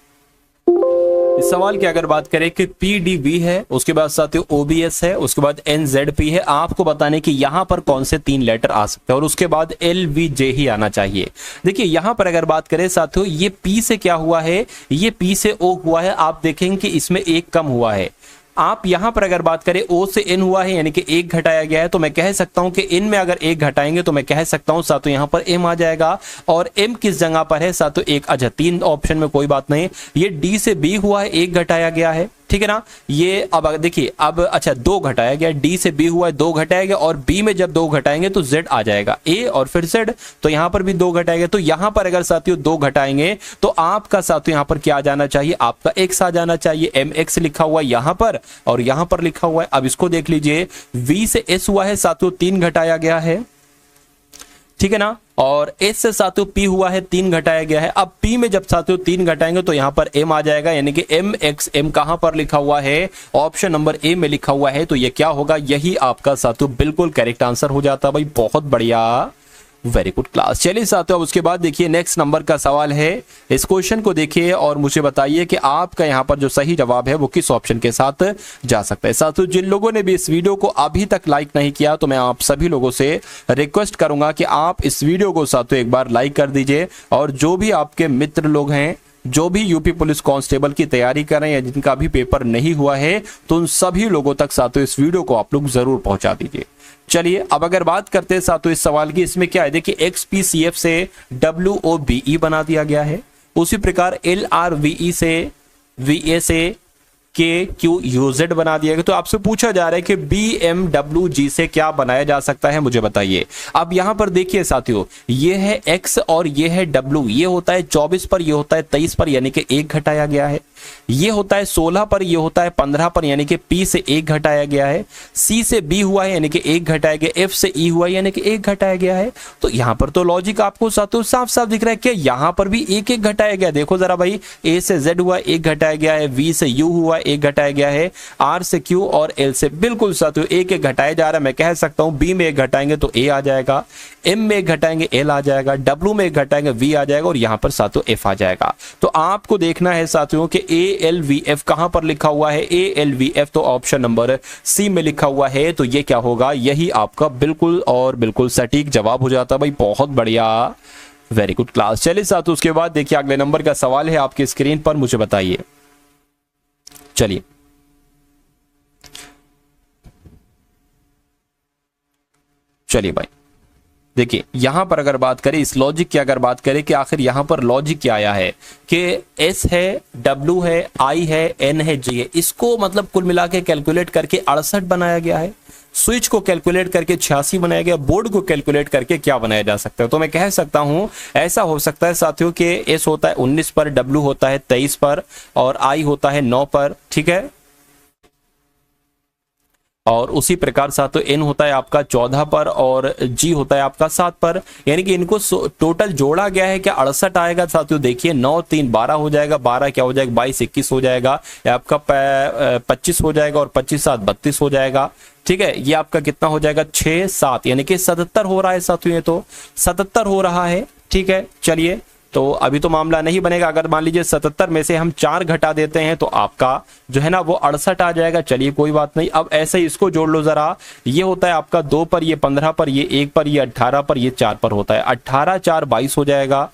इस सवाल की अगर बात करें कि PDV है, उसके बाद साथियों OBS है, उसके बाद NZP है। आपको बताने कि यहां पर कौन से 3 लेटर आ सकते हैं और उसके बाद LVJ ही आना चाहिए। देखिए यहां पर अगर बात करें साथियों, ये P से क्या हुआ है? ये P से O हुआ है। आप देखेंगे कि इसमें एक कम हुआ है। आप यहां पर अगर बात करें O से N हुआ है, यानी कि एक घटाया गया है। तो मैं कह सकता हूं कि इन में अगर एक घटाएंगे तो मैं कह सकता हूं साथियों यहां पर M आ जाएगा। और M किस जगह पर है साथियों? एक, अच्छा 3 ऑप्शन में कोई बात नहीं। ये D से B हुआ है, एक घटाया गया है, ठीक है ना। ये अब देखिए, अब अच्छा 2 घटाया गया, D से B हुआ है 2 घटाया गया, और B में जब 2 घटाएंगे तो Z आ जाएगा, A और फिर Z। तो यहां पर भी 2 घटाएंगे। तो यहां पर अगर साथियों 2 घटाएंगे तो आपका साथियों यहां पर क्या आ जाना चाहिए? आपका X आ जाना चाहिए। MX लिखा हुआ है यहां पर और यहां पर लिखा हुआ है। अब इसको देख लीजिए, V से S हुआ है साथियों 3 घटाया गया है, ठीक है ना। और S से साथियों P हुआ है 3 घटाया गया है। अब P में जब साथियों 3 घटाएंगे तो यहां पर M आ जाएगा, यानी कि MX। M कहां पर लिखा हुआ है? ऑप्शन नंबर A में लिखा हुआ है। तो ये क्या होगा? यही आपका साथियों बिल्कुल करेक्ट आंसर हो जाता है भाई। बहुत बढ़िया, वेरी गुड क्लास। चलिए साथियों अब उसके बाद देखिए नेक्स्ट नंबर का सवाल है। इस क्वेश्चन को देखिए और मुझे बताइए कि आपका यहां पर जो सही जवाब है वो किस ऑप्शन के साथ जा सकता है। साथियों जिन लोगों ने भी इस वीडियो को अभी तक लाइक नहीं किया तो मैं आप सभी लोगों से रिक्वेस्ट करूंगा कि आप इस वीडियो को साथियों एक बार लाइक कर दीजिए। और जो भी आपके मित्र लोग हैं, जो भी यूपी पुलिस कांस्टेबल की तैयारी कर रहे हैं या जिनका भी पेपर नहीं हुआ है, तो उन सभी लोगों तक साथियों इस वीडियो को आप लोग जरूर पहुंचा दीजिए। चलिए अब अगर बात करते हैं साथियों इस सवाल की, इसमें क्या है? देखिए XPCF से WOBE बना दिया गया है। उसी प्रकार LRVE से VA से KQUZ बना दिया गया। तो आपसे पूछा जा रहा है कि BMWG से क्या बनाया जा सकता है, मुझे बताइए। अब यहां पर देखिए साथियों, ये है X और ये है W। ये होता है 24 पर, ये होता है 23 पर, यानी कि 1 घटाया गया है। ये होता है 16 पर, ये होता है 15 पर, यानी कि P से 1 घटाया गया है। C से B हुआ है, यानी कि 1 घटाया गया। F से E हुआ है, यानी कि 1 घटाया गया है। तो यहां पर तो लॉजिक आपको साथियों साफ साफ दिख रहा है कि यहां पर भी 1-1 घटाया गया। देखो जरा भाई, A से Z हुआ 1 घटाया गया है, V से U हुआ 1 घटाया गया है, R से Q और L से बिल्कुल साथियों 1-1 घटाया जा रहा है। मैं कह सकता हूं B में 1 घटाएंगे तो A आ जाएगा, M में 1 घटाएंगे L आ जाएगा, W में 1 घटाएंगे V आ जाएगा और यहां पर साथियों F आ जाएगा। तो आपको देखना है साथियों कि ALVF कहां पर लिखा हुआ है? ALVF तो ऑप्शन नंबर C में लिखा हुआ है। तो ये क्या होगा? यही आपका बिल्कुल और बिल्कुल सटीक जवाब हो जाता है भाई। बहुत बढ़िया, वेरी गुड क्लास। चलिए साथियों उसके बाद देखिए अगले नंबर का सवाल है आपकी स्क्रीन पर, मुझे बताइए। चलिए चलिए भाई देखिए, यहां पर अगर बात करें इस लॉजिक की, अगर बात करें कि आखिर यहां पर लॉजिक क्या आया है कि S है, W है, I है, N है, G है। इसको मतलब कुल मिला के कैलकुलेट करके 68 बनाया गया है। स्विच को कैलकुलेट करके 86 बनाया गया। बोर्ड को कैलकुलेट करके क्या बनाया जा सकता है? तो मैं कह सकता हूं ऐसा हो सकता है साथियों कि S होता है 19 पर, W होता है 23 पर और I होता है 9 पर, ठीक है। और उसी प्रकार साथियों N होता है आपका 14 पर और G होता है आपका 7 पर। यानी कि इनको टोटल जोड़ा गया है। क्या 68 आएगा साथियों? देखिए 9 3 12 हो जाएगा, 12 क्या हो जाएगा? 22 21 हो जाएगा, या आपका 25 हो जाएगा और 25 7 32 हो जाएगा, ठीक है। ये आपका कितना हो जाएगा? 6 7, यानी कि 77 हो रहा है साथियों। ये तो 77 हो रहा है, ठीक है। चलिए तो अभी तो मामला नहीं बनेगा। अगर मान लीजिए 77 में से हम 4 घटा देते हैं तो आपका जो है ना वो 68 आ जाएगा। चलिए कोई बात नहीं। अब ऐसे ही इसको जोड़ लो जरा। ये होता है आपका 2 पर, ये 15 पर, ये 1 पर, ये 18 पर, ये 4 पर होता है। 18 4 22 हो जाएगा,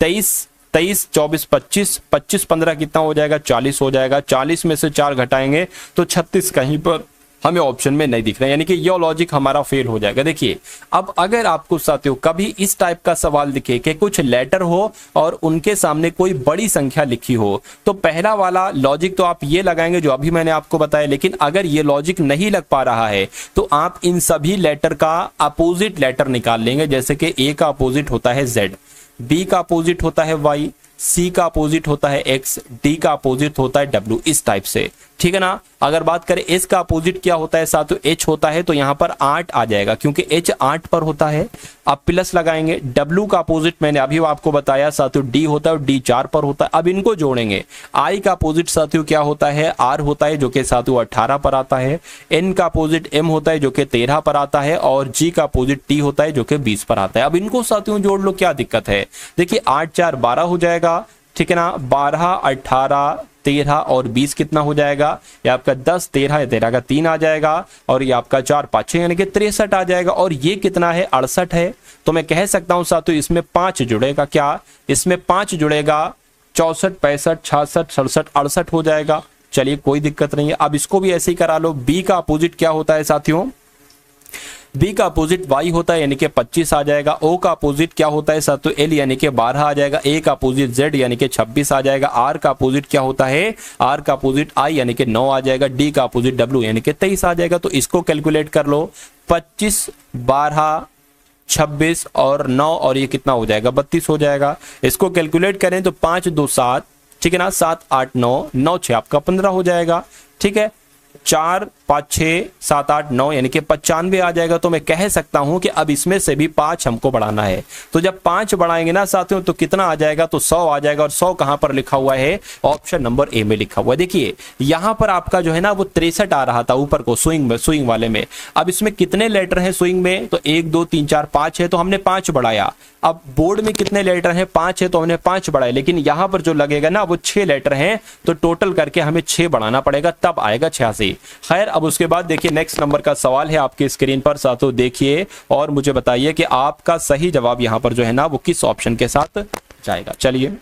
23 23 24 25 25 15 कितना हो जाएगा? 40 हो जाएगा। 40 में से 4 घटाएंगे तो 36 कहीं पर हमें ऑप्शन में नहीं दिख रहा है, यानी कि ये लॉजिक हमारा फेल हो जाएगा। देखिए अब अगर आपको साथियों कभी इस टाइप का सवाल दिखे कि कुछ लेटर हो और उनके सामने कोई बड़ी संख्या लिखी हो, तो पहला वाला लॉजिक तो आप ये लगाएंगे जो अभी मैंने आपको बताया। लेकिन अगर ये लॉजिक नहीं लग पा रहा है तो आप इन सभी लेटर का अपोजिट लेटर निकाल लेंगे। जैसे कि A का अपोजिट होता है Z, B का अपोजिट होता है Y, C का अपोजिट होता है X, D का अपोजिट होता है W, इस टाइप से, ठीक है ना। अगर बात करें एस का अपोजिट क्या होता है साथियों, एच होता है, तो यहाँ पर 8 आ जाएगा क्योंकि एच 8 पर होता है। अब प्लस लगाएंगे। डब्ल्यू का अपोजिट मैंने अभी आपको बताया साथियों डी होता है और डी 4 पर होता है। अब इनको जोड़ेंगे। आई का अपोजिट साथियों क्या होता है, आर होता है, जो कि साथियों 18 पर आता है। एन का अपोजिट एम होता है, जो कि 13 पर आता है। और जी का अपोजिट टी होता है, जो कि 20 पर आता है। अब इनको साथियों जोड़ लो, क्या दिक्कत है। देखिए 8 4 12 हो जाएगा, ठीक है ना। 12 18 13 और 20 कितना हो जाएगा, ये आपका 10 13 13 का 3 आ जाएगा और ये आपका 4 5 6 यानी कि 63 आ जाएगा। और ये कितना है, 68 है। तो मैं कह सकता हूं साथियों इसमें 5 जुड़ेगा। क्या इसमें 5 जुड़ेगा, 64 65 66 67 68 हो जाएगा। चलिए कोई दिक्कत नहीं है। अब इसको भी ऐसे ही करा लो। बी का अपोजिट क्या होता है साथियों, बी का अपोजिट वाई होता है यानी कि 25 आ जाएगा। ओ का अपोजिट क्या होता है साथियों, एल यानी कि 12 आ जाएगा। ए का अपोजिट जेड यानी कि 26 आ जाएगा। आर का अपोजिट क्या होता है, आर का अपोजिट आई यानी कि 9 आ जाएगा। डी का अपोजिट डब्ल्यू यानी कि 23 आ जाएगा। तो इसको कैलकुलेट कर लो, 25 12 26 और 9 और ये कितना हो जाएगा, 32 हो जाएगा। इसको कैलकुलेट करें तो 5 2 7, ठीक है ना, 7 8 9 9 6 आपका 15 हो जाएगा। ठीक है, 4 5 6 7 8 9 यानी कि 95 आ जाएगा। तो मैं कह सकता हूं कि अब इसमें से भी 5 हमको बढ़ाना है। तो जब 5 बढ़ाएंगे ना साथियों तो कितना आ जाएगा, तो 100 आ जाएगा। और 100 कहां पर लिखा हुआ है, ऑप्शन नंबर ए में लिखा हुआ है। देखिए यहां पर आपका जो है ना वो 63 आ रहा था ऊपर को स्विंग में, स्विंग वाले में। अब इसमें कितने लेटर हैं स्विंग में, तो 1 2 3 4 5 है, तो हमने 5 बढ़ाया। अब बोर्ड में कितने लेटर हैं, 5 है, तो हमने 5 बढ़ाए। लेकिन यहां पर जो लगेगा ना वो 6 लेटर हैं, तो टोटल करके हमें 6 बढ़ाना पड़ेगा, तब आएगा 86। खैर अब उसके बाद देखिए नेक्स्ट नंबर का सवाल है आपके स्क्रीन पर साथियों, देखिए और मुझे बताइए कि आपका सही जवाब यहां पर जो है ना वो किस ऑप्शन के साथ जाएगा। चलिए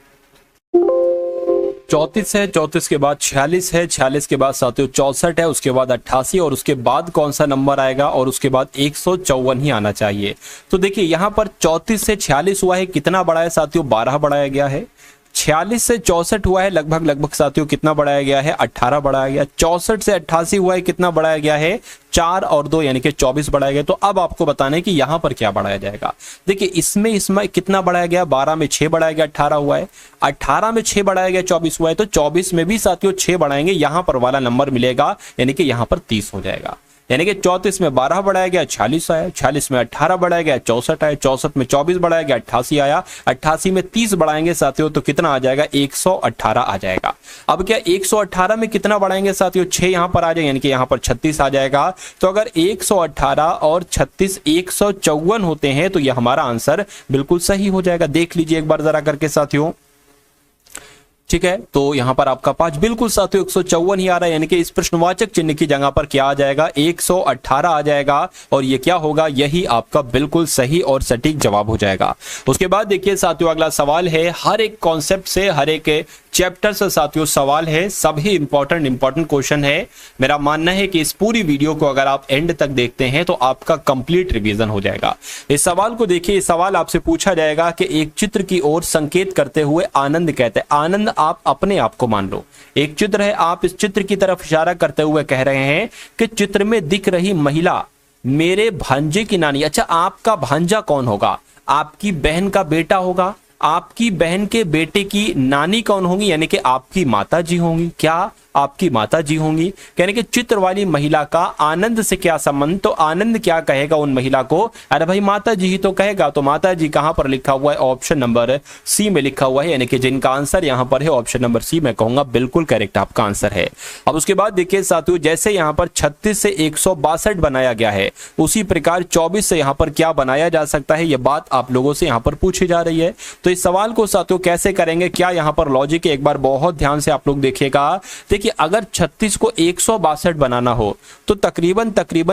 34 है, 34 के बाद 46 है, 46 के बाद साथियों 64 है, उसके बाद 88 और उसके बाद कौन सा नंबर आएगा, और उसके बाद 154 ही आना चाहिए। तो देखिए यहां पर 34 से 46 हुआ है, कितना बढ़ा है साथियों, 12 बढ़ाया गया है। 46 से 64 हुआ है, लगभग साथियों कितना बढ़ाया गया है, 18 बढ़ाया गया। 64 से 88 हुआ है, कितना बढ़ाया गया है, 4 और 2 यानी कि 24 बढ़ाया गया। तो अब आपको बताना है कि यहां पर क्या बढ़ाया जाएगा। देखिए इसमें कितना बढ़ाया गया, 12 में 6 बढ़ाया गया, 18 हुआ है। 18 में 6 बढ़ाया गया, 24 हुआ है। तो 24 में भी साथियों 6 बढ़ाएंगे, यहां पर वाला नंबर मिलेगा, यानी कि यहां पर 30 हो जाएगा। यानी कि 34 में 12 बढ़ाया गया, 46 आया। 46 में 18 बढ़ाया गया, 64 आया। 64 में 24 बढ़ाया गया, 88 आया। 88 में 30 बढ़ाएंगे साथियों तो कितना आ जाएगा, 118 आ जाएगा। अब क्या 118 में कितना बढ़ाएंगे साथियों, 6 यहां पर आ जाए, यानी कि यहां पर 36 आ जाएगा। तो अगर 118 और 36 154 होते हैं तो यह हमारा आंसर बिल्कुल सही हो जाएगा। देख लीजिए एक बार जरा करके साथियों, ठीक है। तो यहां पर आपका 5 बिल्कुल साथियों 154 ही आ रहा है, यानी कि इस प्रश्नवाचक चिन्ह की जगह पर क्या आ जाएगा, 118 आ जाएगा। और ये क्या होगा, यही आपका बिल्कुल सही और सटीक जवाब हो जाएगा। उसके बाद देखिए साथियों अगला सवाल है, हर एक कॉन्सेप्ट से, हर एक चैप्टर से साथियों सवाल है, सभी इंपॉर्टेंट क्वेश्चन है। मेरा मानना है कि इस पूरी वीडियो को अगर आप एंड तक देखते हैं तो आपका कंप्लीट रिवीजन हो जाएगा। इस सवाल को देखिए, इस सवाल आपसे पूछा जाएगा कि एक चित्र की ओर संकेत करते हुए आनंद कहते हैं। आनंद आप अपने आप को मान लो, एक चित्र है, आप इस चित्र की तरफ इशारा करते हुए कह रहे हैं कि चित्र में दिख रही महिला मेरे भांजे की नानी। अच्छा, आपका भांजा कौन होगा, आपकी बहन का बेटा होगा। आपकी बहन के बेटे की नानी कौन होंगी, यानी कि आपकी माता जी होंगी। क्या आपकी माता जी होंगी। यानी कि चित्र वाली महिला का आनंद से क्या संबंध, तो आनंद क्या कहेगा उन महिला को, अरे भाई माता जी ही तो कहेगा। तो माता जी कहां पर लिखा हुआ है, ऑप्शन नंबर सी में लिखा हुआ है, यानी कि जिनका आंसर यहां पर है ऑप्शन नंबर सी, मैं कहूंगा बिल्कुल करेक्ट आपका आंसर है। अब उसके बाद देखिए साथियों, जैसे यहां पर 36 से 162 बनाया गया है, उसी प्रकार 24 से यहां पर क्या बनाया जा सकता है, यह बात आप लोगों से यहां पर पूछी जा रही है। तो इस सवाल को साथियों कैसे करेंगे, क्या यहां पर लॉजिक है, एक बार बहुत ध्यान से आप लोग देखिएगा। देखिए अगर 36 को 162 बनाना हो तो तकरीबन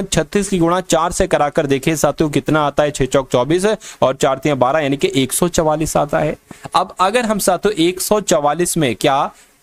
36 की गुणा 4 से कराकर देखिए साथियों कितना आता है, 6 चौक 24 और 4 तियां 12 यानी कि 144 आता है। अब अगर हम साथियों 144 में क्या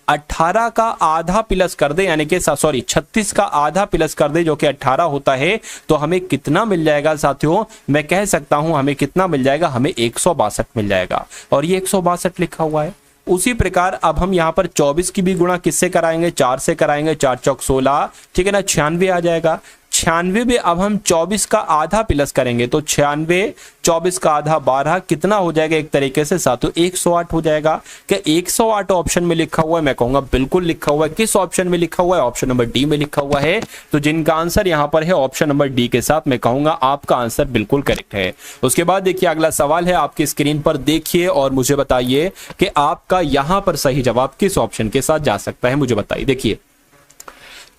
18 का आधा प्लस कर दे, यानी कि 36 का आधा प्लस कर दे जो कि 18 होता है, तो हमें कितना मिल जाएगा साथियों, मैं कह सकता हूं हमें कितना मिल जाएगा, हमें 162 मिल जाएगा। और ये 162 लिखा हुआ है। उसी प्रकार अब हम यहां पर 24 की भी गुणा किससे कराएंगे, 4 से कराएंगे, 4 चौक 16, ठीक है ना, 96 आ जाएगा। 96 में अब हम 24 का आधा प्लस करेंगे तो 96 24 का आधा 12 कितना हो जाएगा एक तरीके से साथियों 108 हो जाएगा। क्या 108 ऑप्शन में लिखा हुआ है? मैं कहूंगा बिल्कुल लिखा हुआ है। किस ऑप्शन में लिखा हुआ है? ऑप्शन नंबर डी में लिखा हुआ है। तो जिनका आंसर यहां पर है ऑप्शन नंबर डी के साथ, मैं कहूंगा आपका आंसर बिल्कुल करेक्ट है। उसके बाद देखिए अगला सवाल है, आपकी स्क्रीन पर देखिए और मुझे बताइए कि आपका यहां पर सही जवाब किस ऑप्शन के साथ जा सकता है, मुझे बताइए। देखिए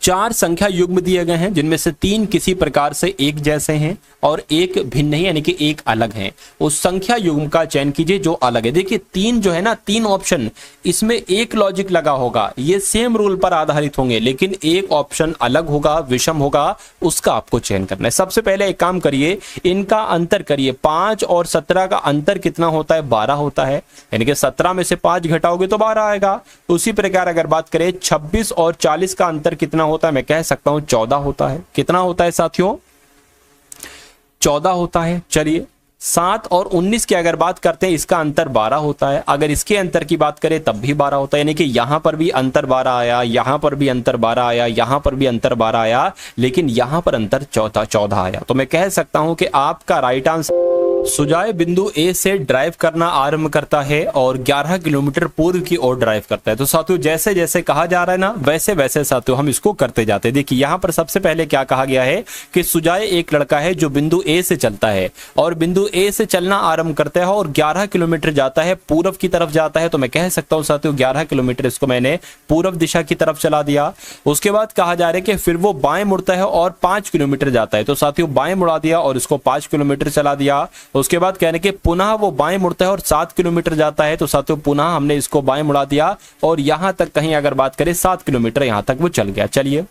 4 संख्या युग्म दिए गए हैं जिनमें से 3 किसी प्रकार से एक जैसे हैं और एक भिन्न है यानी कि एक अलग है। उस संख्या युग्म का चयन कीजिए जो अलग है। देखिए 3 जो है ना, 3 ऑप्शन, इसमें एक लॉजिक लगा होगा, ये सेम रूल पर आधारित होंगे, लेकिन एक ऑप्शन अलग होगा, विषम होगा, उसका आपको चयन करना है। सबसे पहले एक काम करिए, इनका अंतर करिए। 5 और 17 का अंतर कितना होता है? 12 होता है, यानी कि 17 में से 5 घटाओगे तो 12 आएगा। उसी प्रकार अगर बात करें 26 और 40 का अंतर कितना होता है? मैं कह सकता हूं 14 होता है। कितना होता है साथियों? 14 होता है। चलिए 7 और 19 की अगर बात करते हैं, इसका अंतर 12 होता है। अगर इसके अंतर की बात करें तब भी 12 होता है, यानी कि यहां पर भी अंतर 12 आया, यहां पर भी अंतर 12 आया, यहां पर भी अंतर 12 आया, लेकिन यहां पर अंतर 14 आया। तो मैं कह सकता हूं कि आपका राइट आंसर सुजाय बिंदु ए से ड्राइव करना आरंभ करता है और 11 किलोमीटर पूर्व की ओर ड्राइव करता है। तो साथियों जैसे जैसे कहा जा रहा है ना, वैसे वैसे साथियों हम इसको करते जाते हैं। देखिए यहां पर सबसे पहले क्या कहा गया है कि सुजाय एक लड़का है जो बिंदु ए से चलता है और बिंदु ए से चलना आरंभ करता है और 11 किलोमीटर जाता है, पूर्व की तरफ जाता है। तो मैं कह सकता हूं साथियों 11 किलोमीटर इसको मैंने पूर्व दिशा की तरफ चला दिया। उसके बाद कहा जा रहा है कि फिर वो बाएं मुड़ता है और 5 किलोमीटर जाता है। तो साथियों बाएं मुड़ा दिया और इसको 5 किलोमीटर चला दिया। उसके बाद कहने के पुनः वो बाएं मुड़ता है और 7 किलोमीटर जाता है। तो साथियों पुनः हमने इसको बाएं मुड़ा दिया और यहां तक कहीं अगर बात करें 7 किलोमीटर यहां तक वो चल गया। चलिए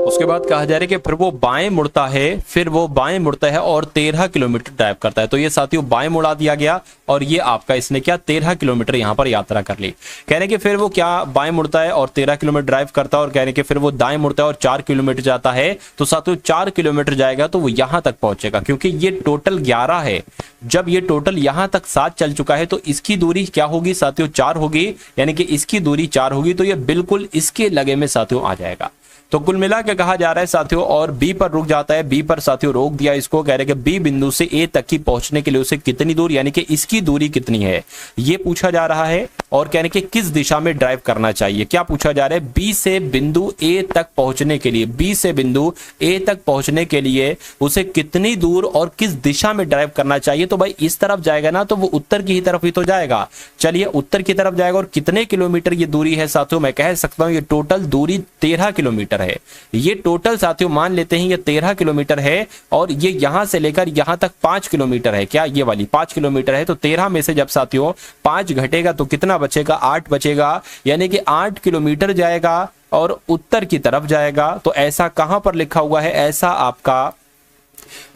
उसके बाद कहा जा रहा है कि फिर वो बाएं मुड़ता है, फिर वो बाएं मुड़ता है और 13 किलोमीटर ड्राइव करता है। तो ये साथियों बाएं मुड़ा दिया गया और ये आपका इसने क्या 13 किलोमीटर यहां पर यात्रा कर ली। कहने के फिर वो क्या बाएं मुड़ता है और 13 किलोमीटर ड्राइव करता है और कहने के फिर वो दाएं मुड़ता है और 4 किलोमीटर जाता है। तो साथियों 4 किलोमीटर जाएगा तो वो यहां तक पहुंचेगा, क्योंकि ये टोटल 11 है। जब ये टोटल यहां तक 7 चल चुका है तो इसकी दूरी क्या होगी साथियों? 4 होगी, यानी कि इसकी दूरी 4 होगी। तो ये बिल्कुल इसके लगे में साथियों आ जाएगा। तो कुल मिला के कहा जा रहा है साथियों, और बी पर रुक जाता है। बी पर साथियों रोक दिया इसको, कह रहे कि बी बिंदु से ए तक की पहुंचने के लिए उसे कितनी दूर, यानी कि इसकी दूरी कितनी है, ये पूछा जा रहा है। और कहने के किस दिशा में ड्राइव करना चाहिए, क्या पूछा जा रहा है? बी से बिंदु ए तक पहुंचने के लिए, बी से बिंदु ए तक पहुंचने के लिए उसे कितनी दूर और किस दिशा में ड्राइव करना चाहिए। तो भाई इस तरफ जाएगा ना तो वो उत्तर की ही तरफ ही तो जाएगा। चलिए उत्तर की तरफ जाएगा और कितने किलोमीटर ये दूरी है साथियों? मैं कह सकता हूं ये टोटल दूरी 13 किलोमीटर है। ये टोटल साथियों मान लेते हैं ये 13 किलोमीटर है और ये यहां से लेकर यहां तक 5 किलोमीटर है। क्या ये वाली 5 किलोमीटर है? तो 13 में से जब साथियों 5 घटेगा तो कितना बचेगा? 8 बचेगा, यानी कि 8 किलोमीटर जाएगा और उत्तर की तरफ जाएगा। तो ऐसा कहां पर लिखा हुआ है? ऐसा आपका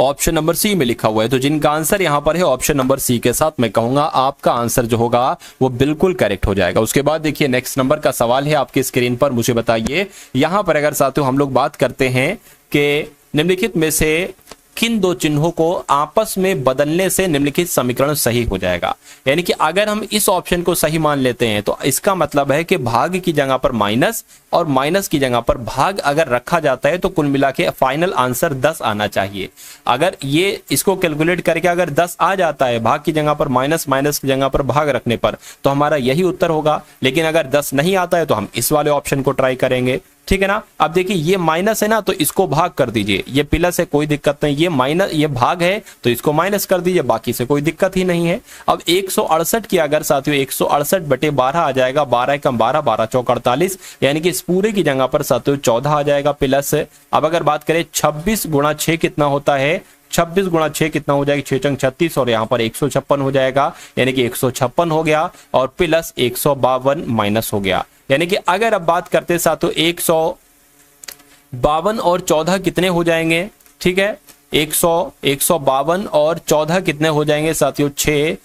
ऑप्शन नंबर सी में लिखा हुआ है। तो जिनका आंसर यहां पर है ऑप्शन नंबर सी के साथ, मैं कहूंगा आपका आंसर जो होगा वो बिल्कुल करेक्ट हो जाएगा। उसके बाद देखिए नेक्स्ट नंबर का सवाल है आपकी स्क्रीन पर, मुझे बताइए यहां पर अगर साथियों हम लोग बात करते हैं कि निम्नलिखित में से किन दो चिन्हों को आपस में बदलने से निम्नलिखित समीकरण सही हो जाएगा। यानी कि अगर हम इस ऑप्शन को सही मान लेते हैं तो इसका मतलब है कि भाग की जगह पर माइनस और माइनस की जगह पर भाग अगर रखा जाता है तो कुल मिला के फाइनल आंसर 10 आना चाहिए। अगर ये इसको कैलकुलेट करके अगर 10 आ जाता है भाग की जगह पर माइनस, माइनस की जगह पर भाग रखने पर, तो हमारा यही उत्तर होगा। लेकिन अगर 10 नहीं आता है तो हम इस वाले ऑप्शन को ट्राई करेंगे, ठीक है ना। अब देखिए ये माइनस है ना तो इसको भाग कर दीजिए, ये प्लस है कोई दिक्कत नहीं, ये माइनस ये भाग है तो इसको माइनस कर दीजिए, बाकी से कोई दिक्कत ही नहीं है। अब 168 की अगर साथियों 168 बटे 12 आ जाएगा, 12 कम 12, 12 चौक 48, यानी कि इस पूरे की जगह पर साथियों 14 आ जाएगा प्लस। अब अगर बात करें 26 गुणा 6 कितना होता है, 26 गुणा 6 कितना हो जाएगा? 6 चंग 36 और यहाँ पर 156 हो जाएगा, यानी कि 156 हो गया और प्लस 152 माइनस हो गया। यानी कि अगर अब बात करते साथियों 152 और 14 कितने हो जाएंगे? ठीक है 152 और 14 कितने हो जाएंगे साथियों? 6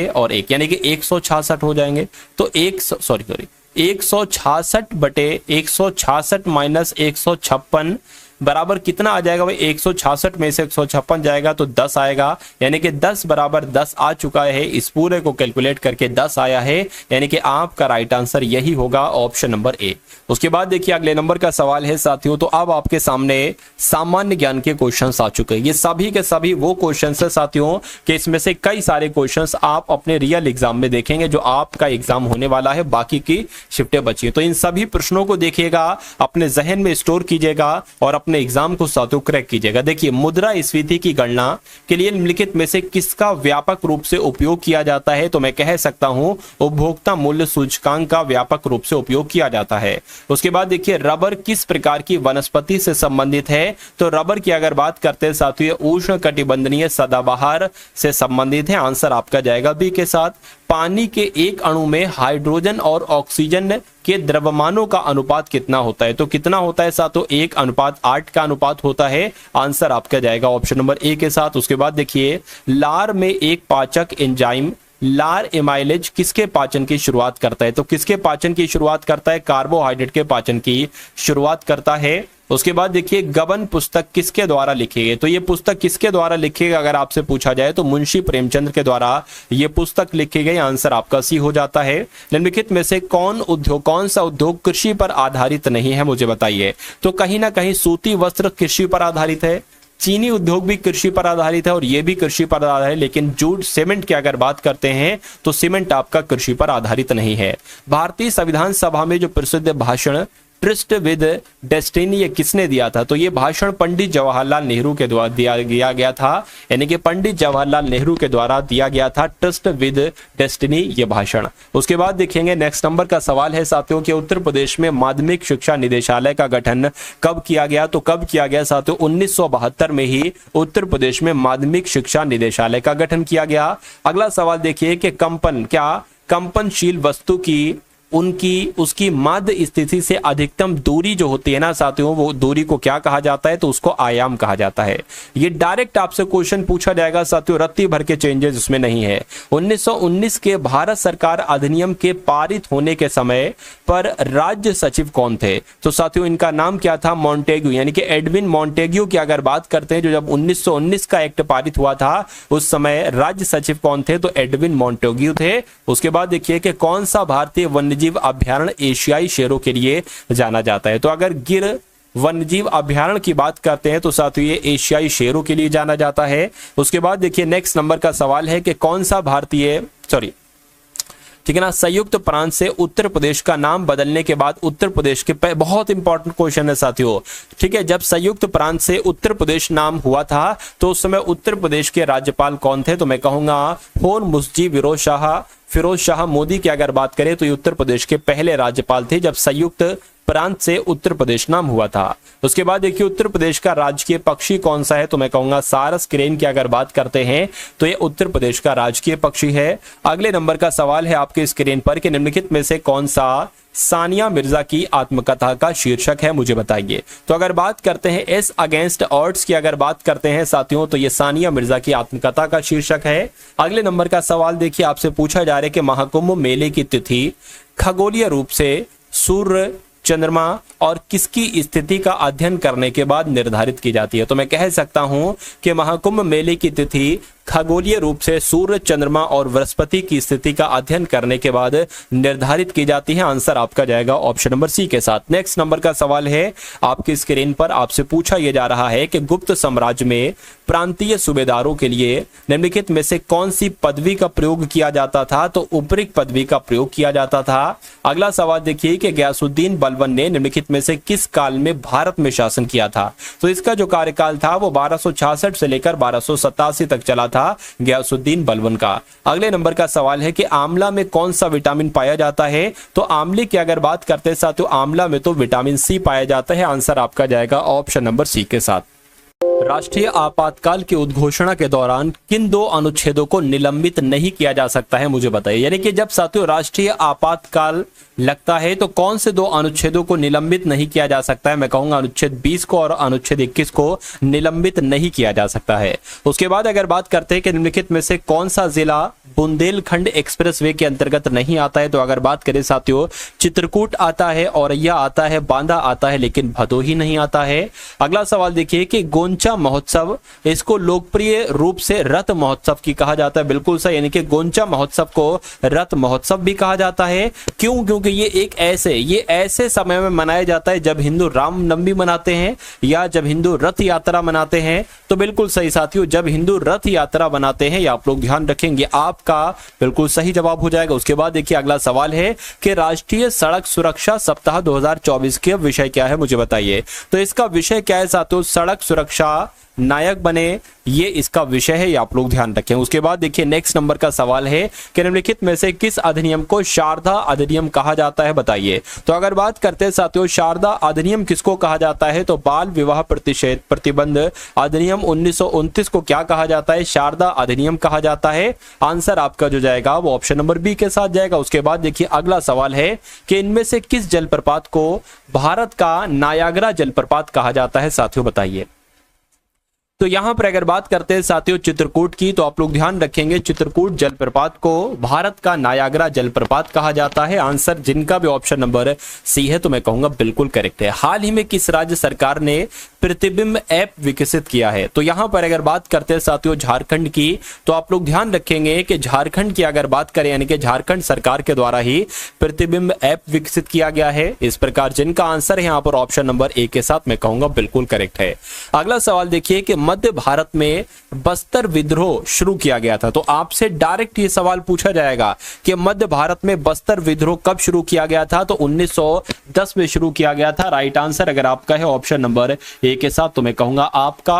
और 1 यानी कि 166 हो जाएंगे। तो 166 बटे 166 माइनस 156 बराबर कितना आ जाएगा भाई, 166 में से 156 जाएगा तो 10 आएगा, यानी कि 10 बराबर 10 आ चुका है। इस पूरे को कैलकुलेट करके 10 आया है, यानी कि आपका राइट आंसर यही होगा, ऑप्शन नंबर ए। उसके बाद देखिए अगले नंबर का सवाल है साथियों, तो अब आपके सामने सामान्य ज्ञान के क्वेश्चंस आ चुके हैं। ये सभी के सभी वो क्वेश्चंस है साथियों कि इसमें से कई सारे क्वेश्चंस आप अपने रियल एग्जाम में देखेंगे, जो आपका एग्जाम होने वाला है, बाकी की शिफ्टें बची है। तो इन सभी प्रश्नों को देखिएगा, अपने जहन में स्टोर कीजिएगा और अपने एग्जाम को साथियों क्रैक कीजिएगा। देखिए मुद्रास्फीति की गणना के लिए निम्नलिखित में से किसका व्यापक रूप से उपयोग किया जाता है, तो मैं कह सकता हूं उपभोक्ता मूल्य सूचकांक का व्यापक रूप से उपयोग किया जाता है। उसके बाद देखिए रबर किस प्रकार की वनस्पति से संबंधित है, तो रबर की अगर बात करते हैं साथियों उष्ण कटिबंधनीय सदाबहार से संबंधित है, आंसर आपका जाएगा बी के साथ। पानी के एक अणु में हाइड्रोजन और ऑक्सीजन के द्रव्यमानों का अनुपात कितना होता है, तो कितना होता है साथियों 1:8 का अनुपात होता है, आंसर आपका जाएगा ऑप्शन नंबर ए के साथ। उसके बाद देखिए लार में एक पाचक एंजाइम लार एमाइलेज किसके पाचन की शुरुआत करता है, तो किसके पाचन की शुरुआत करता है, कार्बोहाइड्रेट के पाचन की शुरुआत करता है। उसके बाद देखिए गबन पुस्तक किसके द्वारा लिखी गई, तो ये पुस्तक किसके द्वारा लिखी गई अगर आपसे पूछा जाए तो मुंशी प्रेमचंद के द्वारा ये पुस्तक लिखी गई, आंसर आपका सी हो जाता है। निम्नलिखित में से कौन सा उद्योग कृषि पर आधारित नहीं है, मुझे बताइए। तो कहीं ना कहीं सूती वस्त्र कृषि पर आधारित है, चीनी उद्योग भी कृषि पर आधारित है और ये भी कृषि पर आधारित है, लेकिन जूट सीमेंट की अगर बात करते हैं तो सीमेंट आपका कृषि पर आधारित नहीं है। भारतीय संविधान सभा में जो प्रसिद्ध भाषण ट्रस्ट विद डेस्टिनी ये किसने दिया था, तो ये भाषण पंडित जवाहरलाल नेहरू के द्वारा दिया गया था, यानी कि पंडित जवाहरलाल नेहरू के द्वारा दिया गया था ट्रस्ट विद डेस्टिनी ये भाषण। उसके बाद देखेंगे नेक्स्ट नंबर का सवाल है साथियों कि उत्तर प्रदेश में माध्यमिक शिक्षा निदेशालय का गठन कब किया गया, तो कब किया गया साथियों 1972 में ही उत्तर प्रदेश में माध्यमिक शिक्षा निदेशालय का गठन किया गया। अगला सवाल देखिए कि कंपनशील वस्तु की उसकी माध्य स्थिति से अधिकतम दूरी जो होती है ना साथियों, वो दूरी को क्या कहा जाता है, तो उसको आयाम कहा जाता है। ये डायरेक्ट आपसे क्वेश्चन पूछा जाएगा साथियों, रत्ती भर के चेंजेस इसमें नहीं है। 1919 के भारत सरकार अधिनियम के पारित होने के समय पर राज्य सचिव कौन थे, तो साथियों इनका नाम क्या था, मॉन्टेग्यू, यानी कि एडविन मॉन्टेग्यू की अगर बात करते हैं, जो जब 1919 का एक्ट पारित हुआ था उस समय राज्य सचिव कौन थे, तो एडविन मॉन्टेग्यू थे। उसके बाद देखिए कि कौन सा भारतीय वन्यजीव अभयारण्य एशियाई शेरों के लिए जाना जाता है, तो अगर गिर वन्यजीव अभयारण्य की बात करते हैं तो साथियों ये एशियाई शेरों के लिए जाना जाता है। उसके बाद देखिए नेक्स्ट नंबर का सवाल है कि कौन सा ठीक है ना, संयुक्त प्रांत से उत्तर प्रदेश का नाम बदलने के बाद उत्तर प्रदेश के बहुत इंपॉर्टेंट क्वेश्चन है साथियों, ठीक है, जब संयुक्त प्रांत से उत्तर प्रदेश नाम हुआ था तो उस समय उत्तर प्रदेश के राज्यपाल कौन थे, तो मैं कहूंगा होन मुस्जी फिरोज शाह मोदी की अगर बात करें तो ये उत्तर प्रदेश के पहले राज्यपाल थे जब संयुक्त प्रांत से उत्तर प्रदेश नाम हुआ था। उसके बाद देखिए उत्तर प्रदेश का राजकीय पक्षी कौन सा है, तो मैं कहूंगा सारस क्रेन की अगर बात करते हैं तो ये उत्तर प्रदेश का राजकीय पक्षी है। अगले नंबर का सवाल है आपके स्क्रीन पर कि निम्नलिखित में से कौन सा सानिया मिर्जा की आत्मकथा का शीर्षक है, मुझे बताइए। तो अगर बात करते हैं एस अगेंस्ट ऑड्स की अगर बात करते हैं साथियों तो ये सानिया मिर्जा की आत्मकथा का शीर्षक है। अगले नंबर का सवाल देखिए आपसे पूछा जा रहा है कि महाकुंभ मेले की तिथि खगोलीय रूप से सूर्य, चंद्रमा और किसकी स्थिति का अध्ययन करने के बाद निर्धारित की जाती है, तो मैं कह सकता हूं कि महाकुंभ मेले की तिथि खगोलीय रूप से सूर्य, चंद्रमा और बृहस्पति की स्थिति का अध्ययन करने के बाद निर्धारित की जाती है, आंसर आपका जाएगा ऑप्शन नंबर सी के साथ। नेक्स्ट नंबर का सवाल है आपकी स्क्रीन पर, आपसे पूछा यह जा रहा है कि गुप्त साम्राज्य में प्रांतीय सूबेदारों के लिए निम्नलिखित में से कौन सी पदवी का प्रयोग किया जाता था, तो उपरिक्त पदवी का प्रयोग किया जाता था। अगला सवाल देखिए कि गयासुद्दीन बलबन ने निम्नलिखित में से किस काल में भारत में शासन किया था, तो इसका जो कार्यकाल था वो 1266 से लेकर 1287 तक चला था गयासुद्दीन बलबन का। अगले नंबर का सवाल है कि आंवला में कौन सा विटामिन पाया जाता है, तो आंवले की अगर बात करते हैं साथियों आंवला में तो विटामिन सी पाया जाता है, आंसर आपका जाएगा ऑप्शन नंबर सी के साथ। राष्ट्रीय आपातकाल की उद्घोषणा के दौरान किन दो अनुच्छेदों को निलंबित नहीं किया जा सकता है, मुझे बताइए। यानी कि जब साथियों राष्ट्रीय आपातकाल लगता है तो कौन से दो अनुच्छेदों को निलंबित नहीं किया जा सकता है? मैं कहूंगा अनुच्छेद 20 को और अनुच्छेद 21 को निलंबित नहीं किया जा सकता है। उसके बाद अगर बात करते हैं कि निम्नलिखित में से कौन सा जिला बुंदेलखंड एक्सप्रेसवे के अंतर्गत नहीं आता है, तो अगर बात करें साथियों चित्रकूट आता है, औरैया आता है, बांदा आता है, लेकिन भदोही नहीं आता है। अगला सवाल देखिए कि गोंचा महोत्सव, इसको लोकप्रिय रूप से रथ महोत्सव की कहा जाता है। बिल्कुल सही, यानी कि गोंचा महोत्सव को रथ महोत्सव भी कहा जाता है। क्यों? क्योंकि ये ऐसे समय में मनाया जाता है जब हिंदू रामनवमी मनाते हैं या जब हिंदू रथ यात्रा मनाते हैं। तो बिल्कुल सही साथियों, जब हिंदू रथ यात्रा बनाते हैं, या आप लोग ध्यान रखेंगे, आपका बिल्कुल सही जवाब हो जाएगा। उसके बाद देखिए अगला सवाल है कि राष्ट्रीय सड़क सुरक्षा सप्ताह 2024 के विषय क्या है, मुझे बताइए। तो इसका विषय क्या है साथियों? सड़क सुरक्षा नायक बने, ये इसका विषय है, ये आप लोग ध्यान रखें। उसके बाद देखिए नेक्स्ट नंबर का सवाल है कि निम्नलिखित में से किस अधिनियम को शारदा अधिनियम कहा जाता है, बताइए। तो अगर बात करते हैं साथियों शारदा अधिनियम किसको कहा जाता है, तो बाल विवाह प्रतिषेध प्रतिबंध अधिनियम 1929 को क्या कहा जाता है? शारदा अधिनियम कहा जाता है। आंसर आपका जो जाएगा वो ऑप्शन नंबर बी के साथ जाएगा। उसके बाद देखिए अगला सवाल है कि इनमें से किस जलप्रपात को भारत का नायाग्रा जलप्रपात कहा जाता है, साथियों बताइए। तो यहां पर अगर बात करते हैं साथियों चित्रकूट की, तो आप लोग ध्यान रखेंगे चित्रकूट जलप्रपात को भारत का नायाग्रा जलप्रपात कहा जाता है। आंसर जिनका भी ऑप्शन नंबर सी है तो मैं कहूंगा बिल्कुल करेक्ट है। हाल ही में किस राज्य सरकार ने प्रतिबिंब ऐप विकसित किया है? तो यहां पर अगर बात करते हैं साथियों झारखंड की, तो आप लोग ध्यान रखेंगे कि झारखंड की अगर बात करें यानी कि झारखंड सरकार के द्वारा ही प्रतिबिंब ऐप विकसित किया गया है। इस प्रकार जिनका आंसर है यहां पर ऑप्शन नंबर ए के साथ मैं कहूंगा बिल्कुल करेक्ट है। अगला सवाल देखिए कि मध्य भारत में बस्तर विद्रोह शुरू किया गया था। तो आपसे डायरेक्ट ये सवाल पूछा जाएगा कि मध्य भारत में बस्तर विद्रोह कब शुरू किया गया था? तो 1910 में शुरू किया गया था। राइट आंसर अगर आपका है ऑप्शन नंबर ए के साथ तो मैं कहूंगा आपका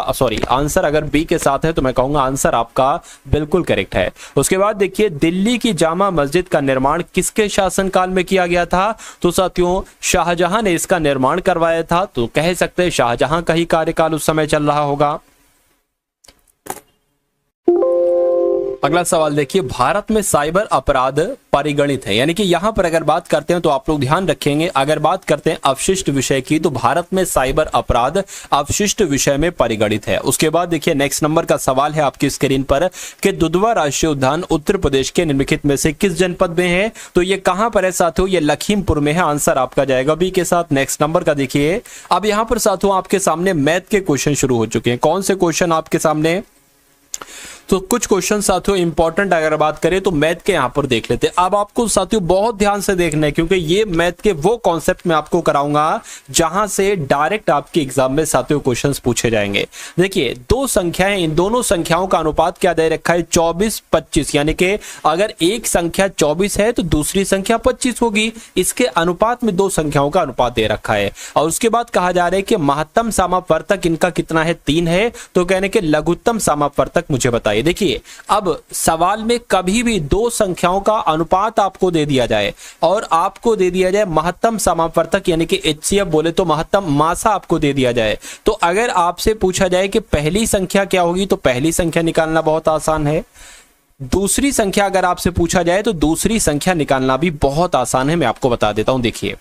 आंसर अगर बी के साथ है तो मैं कहूंगा आंसर आपका बिल्कुल करेक्ट है। उसके बाद देखिए दिल्ली की जामा मस्जिद का निर्माण किसके शासनकाल में किया गया था? तो साथियों शाहजहां ने इसका निर्माण करवाया था। तो कह सकते हैं शाहजहां का ही कार्यकाल उस समय चल रहा होगा। अगला सवाल देखिए भारत में साइबर अपराध परिगणित है, यानी कि यहां पर अगर बात करते हैं तो आप लोग ध्यान रखेंगे अगर बात करते हैं अवशिष्ट विषय की, तो भारत में साइबर अपराध अवशिष्ट विषय में परिगणित है। उसके बाद देखिए नेक्स्ट नंबर का सवाल है आपकी स्क्रीन पर कि दुधवा राष्ट्रीय उद्यान उत्तर प्रदेश के निम्नलिखित में से किस जनपद में है? तो ये कहां पर है साथियों? ये लखीमपुर में है। आंसर आपका जाएगा बी के साथ। नेक्स्ट नंबर का देखिए अब यहां पर साथियों आपके सामने मैथ के क्वेश्चन शुरू हो चुके हैं। कौन से क्वेश्चन आपके सामने? तो कुछ क्वेश्चन साथियों इंपॉर्टेंट अगर बात करें तो मैथ के यहां पर देख लेते हैं। अब आपको साथियों बहुत ध्यान से देखना है क्योंकि ये मैथ के वो कॉन्सेप्ट में आपको कराऊंगा जहां से डायरेक्ट आपके एग्जाम में साथियों क्वेश्चंस पूछे जाएंगे। देखिए दो संख्याएं, इन दोनों संख्याओं का अनुपात क्या दे रखा है? 24-25, यानी कि अगर एक संख्या 24 है तो दूसरी संख्या 25 होगी। इसके अनुपात में दो संख्याओं का अनुपात दे रखा है। और उसके बाद कहा जा रहा है कि महत्तम समापवर्तक इनका कितना है? 3 है। तो कहने के लघुत्तम समापवर्तक मुझे बताइए। देखिए अब सवाल में कभी भी दो संख्याओं का अनुपात आपको दे दिया जाए और आपको दे दिया जाए महत्तम समापवर्तक यानी कि HCF बोले तो महत्तम मासा आपको दे दिया जाए, तो अगर आपसे पूछा जाए कि पहली संख्या क्या होगी तो पहली संख्या निकालना बहुत आसान है। दूसरी संख्या अगर आपसे पूछा जाए तो दूसरी संख्या निकालना भी बहुत आसान है। मैं आपको बता देता हूं। देखिए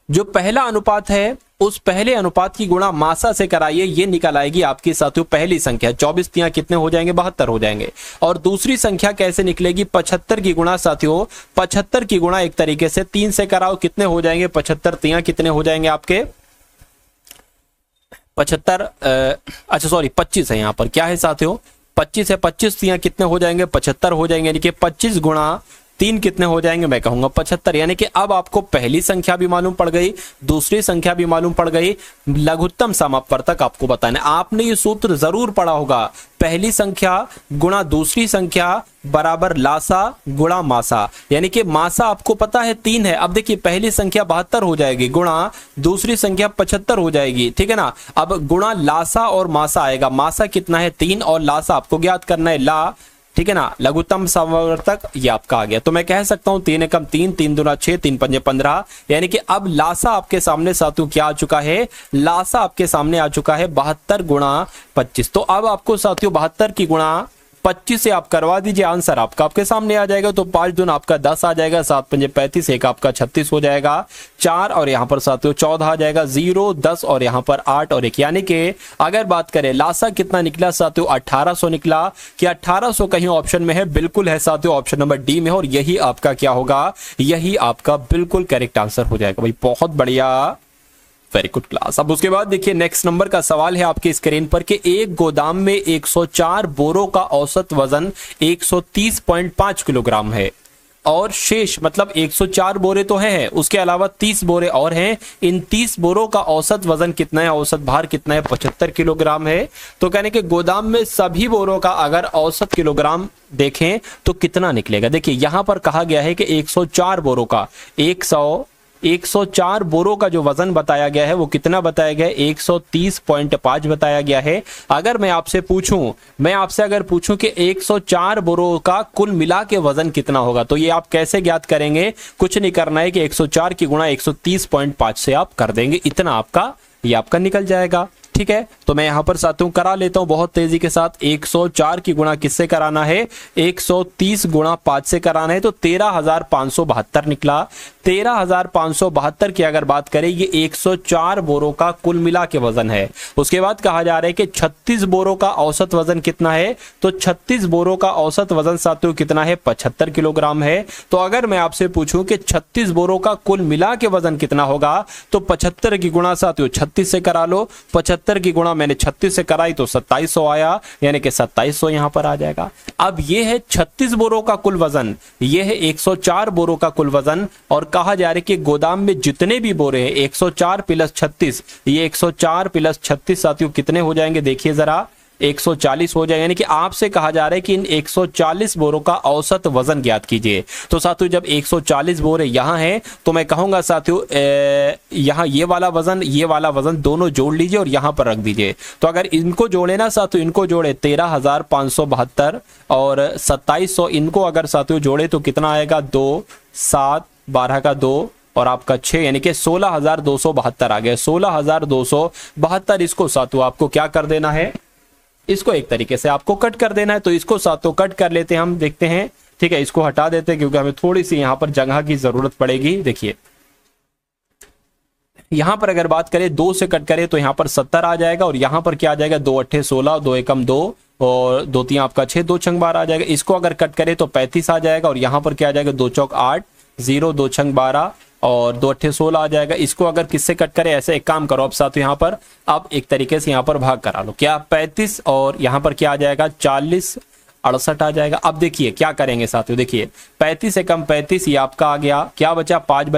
जो पहला अनुपात है उस पहले अनुपात की गुणा मासा से कराइए, ये निकल आएगी आपकी साथियों पहली संख्या। 24 तिया कितने हो जाएंगे? 72 हो जाएंगे। और दूसरी संख्या कैसे निकलेगी? 75 की गुणा साथियों 75 की गुणा एक तरीके से 3 से कराओ, कितने हो जाएंगे? 75 तिया कितने हो जाएंगे आपके? 25 है यहाँ पर। क्या है साथियों? 25 है। 25 तिया कितने हो जाएंगे? 75 हो जाएंगे। यानी कि 25 गुणा 3 कितने हो जाएंगे? मैं कहूंगा 75। यानी कि अब आपको पहली संख्या भी मालूम पड़ गई, दूसरी संख्या भी मालूम पड़ गई, लघुत्तम समापवर्तक आपको बताना। आपने ये सूत्र जरूर पढ़ा होगा, पहली संख्या गुणा दूसरी संख्या बराबर लासा गुणा मासा। यानी कि मासा आपको पता है 3 है। अब देखिए पहली संख्या 72 हो जाएगी गुणा दूसरी संख्या 75 हो जाएगी, ठीक है ना। अब गुणा लासा और मासा आएगा। मासा कितना है? 3 और लासा आपको ज्ञात करना है। ला ठीक है ना, लघुत्तम समवर्तक ये आपका आ गया। तो मैं कह सकता हूं 3 एकम 3, 3 दूना 6, 3 पंजे 15, यानी कि अब लासा आपके सामने साथियों क्या आ चुका है, लासा आपके सामने आ चुका है 72 गुणा 25। तो अब आपको साथियों 72 की गुणा 25 से आप करवा दीजिए, आंसर आपके सामने आ जाएगा। तो 5 दून आपका 10 आ जाएगा, 7 पंजे 35, एक आपका 36 हो जाएगा, 4 और यहाँ पर साथियों 14 आ जाएगा, 0 10 और यहाँ पर 8 और 1, यानी कि अगर बात करें लासा कितना निकला साथियों 1800 निकला। कि 1800 कहीं ऑप्शन में है, बिल्कुल है साथियों, ऑप्शन नंबर डी में है, और यही आपका क्या होगा, यही आपका बिल्कुल करेक्ट आंसर हो जाएगा भाई। बहुत बढ़िया, वेरी गुड क्लास। अब उसके बाद देखिए नेक्स्ट नंबर का सवाल है आपके स्क्रीन पर कि एक गोदाम में 104 बोरों का औसत वजन 130.5 किलोग्राम है और शेष मतलब 104 बोरे तो हैं, उसके अलावा 30 बोरे और हैं। इन 30 बोरों का औसत वजन कितना है, औसत भार कितना है, 75 किलोग्राम है। तो कहने के गोदाम में सभी बोरों का अगर औसत किलोग्राम देखें तो कितना निकलेगा। देखिए यहां पर कहा गया है कि 104 बोरों का 104 बोरों का जो वजन बताया गया है वो कितना बताया गया है, 130.5 बताया गया है। अगर मैं आपसे पूछूं कि 104 बोरों का कुल मिला के वजन कितना होगा, तो ये आप कैसे ज्ञात करेंगे, कुछ नहीं करना है कि 104 की गुणा 130.5 से आप कर देंगे, इतना आपका निकल जाएगा। ठीक है, तो मैं यहां पर साथियों करा लेता हूं बहुत तेजी के साथ। 104 की गुणा किससे कराना है, 130 गुणा 5 से कराना है, तो 13,572 निकला। 13,572 की अगर बात करें, ये 104 बोरों का कुल मिला के वजन है। उसके बाद कहा जा रहा है कि 36 बोरों का औसत वजन कितना है, तो 36 बोरों का औसत वजन साथियों कितना है, 75 किलोग्राम है। तो अगर मैं आपसे पूछूं कि 36 बोरों का कुल मिला के वजन कितना होगा, तो 75 की गुणा साथियों 36 से करा लो, 75 की गुणा मैंने 36 से कराई तो 2700 आया, यानी कि 2700 यहां पर आ जाएगा। अब ये है 36 बोरों का कुल वजन, ये है 104 बोरों का कुल वजन, और कहा जा रहा है कि गोदाम में जितने भी बोरे हैं 104 प्लस 36, ये 104 प्लस 36 साथियों कितने हो जाएंगे, देखिए जरा 140 हो जाए। यानी कि आपसे कहा जा रहा है कि इन 140 बोरों का औसत वजन ज्ञात कीजिए। तो साथियों जब 140 बोरे यहाँ हैं तो मैं कहूंगा साथियों यहाँ ये वाला वजन दोनों जोड़ लीजिए और यहाँ पर रख दीजिए। तो अगर इनको जोड़े ना साथियों, इनको जोड़े 13,572 और 2700, इनको अगर साथियों जोड़े तो कितना आएगा, 2 7 12 का 2 और आपका 6, यानी कि 16,272 आ गया। 16,272 इसको साथियों आपको क्या कर देना है, इसको एक तरीके से आपको कट कर देना है। तो इसको साथियों कट कर लेते हैं हम, देखते हैं। ठीक है, इसको हटा देते हैं क्योंकि हमें थोड़ी सी यहाँ पर जगह की जरूरत पड़ेगी। देखिए यहाँ पर अगर बात करें 2 से कट करें तो यहाँ पर 70 आ जाएगा, और यहाँ पर क्या आ जाएगा, 2 8 16, 2 एकम 2 और 2 3 आपका 6, 2 छंग 12 आ जाएगा। इसको अगर कट करें तो 35 आ जाएगा, और यहाँ पर क्या आ जाएगा, 2 चौक 8, 0 2 छंग 12 और 2 8 16 आ जाएगा। इसको अगर किससे कट करें, ऐसे एक काम करो अब साथियों, यहाँ पर आप एक तरीके से यहाँ पर भाग करा लो, क्या 35 और यहाँ पर क्या आ जाएगा, 40 68 आ जाएगा। अब देखिए क्या करेंगे साथियों, देखिए 35 से कम 35 ये आपका आ गया, क्या बचा, 5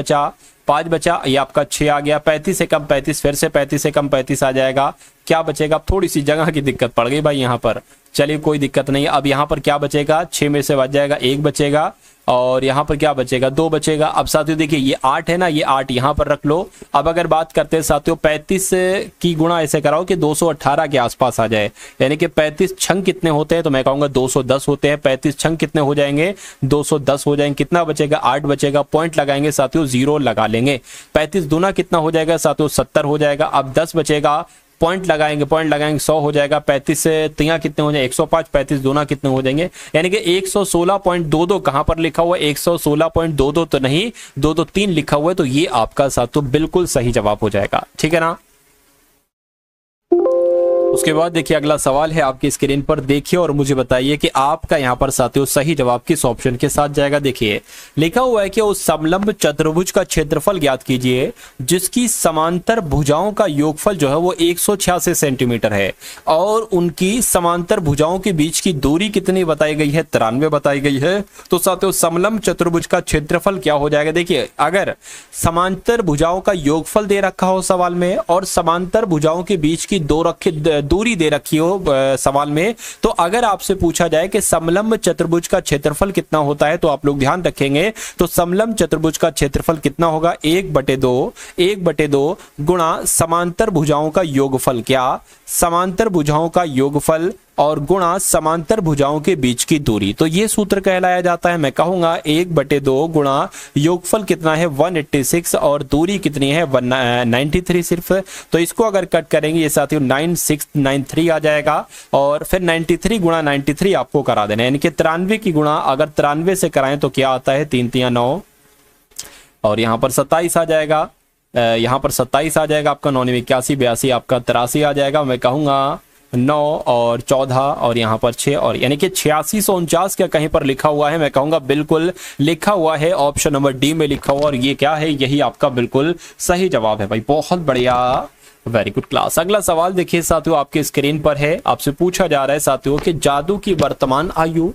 बचा, ये आपका 6 आ गया। 35 से कम 35, फिर से 35 से कम 35 आ जाएगा, क्या बचेगा, थोड़ी सी जगह की दिक्कत पड़ गई भाई यहाँ पर, चलिए कोई दिक्कत नहीं। अब यहाँ पर क्या बचेगा, 6 में से बच जाएगा 1 बचेगा, और यहाँ पर क्या बचेगा, 2 बचेगा। अब साथियों देखिए ये 8 है ना, ये 8 यहाँ पर रख लो। अब अगर बात करते हैं साथियों 35 की गुणा ऐसे कराओ कि 218 के आसपास आ जाए, यानी कि 35 छंग कितने होते हैं, तो मैं कहूंगा 210 होते हैं। 35 छंग कितने हो जाएंगे, 210 हो जाएंगे। कितना बचेगा, 8 बचेगा। पॉइंट लगाएंगे साथियों, 0 लगा लेंगे। 35 दूना कितना हो जाएगा साथियों, 70 हो जाएगा। अब 10 बचेगा, पॉइंट लगाएंगे 100 हो जाएगा। 35 से तिया कितने हो जाएंगे, 105। 35 दूना कितने हो जाएंगे, यानी कि 116.22 कहां पर लिखा हुआ है, 116.22 तो नहीं, 223 लिखा हुआ है। तो ये आपका साथियों बिल्कुल सही जवाब हो जाएगा, ठीक है ना। उसके बाद देखिए अगला सवाल है आपकी स्क्रीन पर, देखिए और मुझे बताइए कि आपका यहाँ पर साथियों सही जवाब किस ऑप्शन के साथ जाएगा। देखिए लिखा हुआ है कि उस समलंब चतुर्भुज का क्षेत्रफल ज्ञात कीजिए जिसकी समांतर भुजाओं का योगफल जो है वो 186 सेंटीमीटर है, और उनकी समांतर भुजाओं के बीच की दूरी कितनी बताई गई है, 93 बताई गई है। तो साथियों समलंब चतुर्भुज का क्षेत्रफल क्या हो जाएगा। देखिए अगर समांतर भुजाओं का योगफल दे रखा हो सवाल में, और समांतर भुजाओं के बीच की दूरी दे रखी हो सवाल में, तो अगर आपसे पूछा जाए कि समलंब चतुर्भुज का क्षेत्रफल कितना होता है, तो आप लोग ध्यान रखेंगे तो समलंब चतुर्भुज का क्षेत्रफल कितना होगा, 1/2 गुणा समांतर भुजाओं का योगफल। क्या समांतर भुजाओं का योगफल और गुणा समांतर भुजाओं के बीच की दूरी, तो ये सूत्र कहलाया जाता है, मैं कहूंगा 1/2 गुणा योगफल कितना है 186 और दूरी कितनी है 193 सिर्फ। तो इसको अगर कट करेंगे ये साथियों 9693 आ जाएगा और फिर 93 गुणा 93 आपको करा देना है, यानी कि 93 की गुणा अगर 93 से कराएं तो क्या आता है 3 3 9 और यहाँ पर 27 आ जाएगा, यहाँ पर 27 आ जाएगा आपका 9 81 82 आपका 83 आ जाएगा, मैं कहूँगा 9 और 14 और यहाँ पर 6 और यानी कि 8649 क्या कहीं पर लिखा हुआ है, मैं कहूँगा बिल्कुल लिखा हुआ है, ऑप्शन नंबर डी में लिखा हुआ और ये क्या है, यही आपका बिल्कुल सही जवाब है भाई, बहुत बढ़िया, वेरी गुड क्लास। अगला सवाल देखिए साथियों आपके स्क्रीन पर है, आपसे पूछा जा रहा है साथियों कि जादू की वर्तमान आयु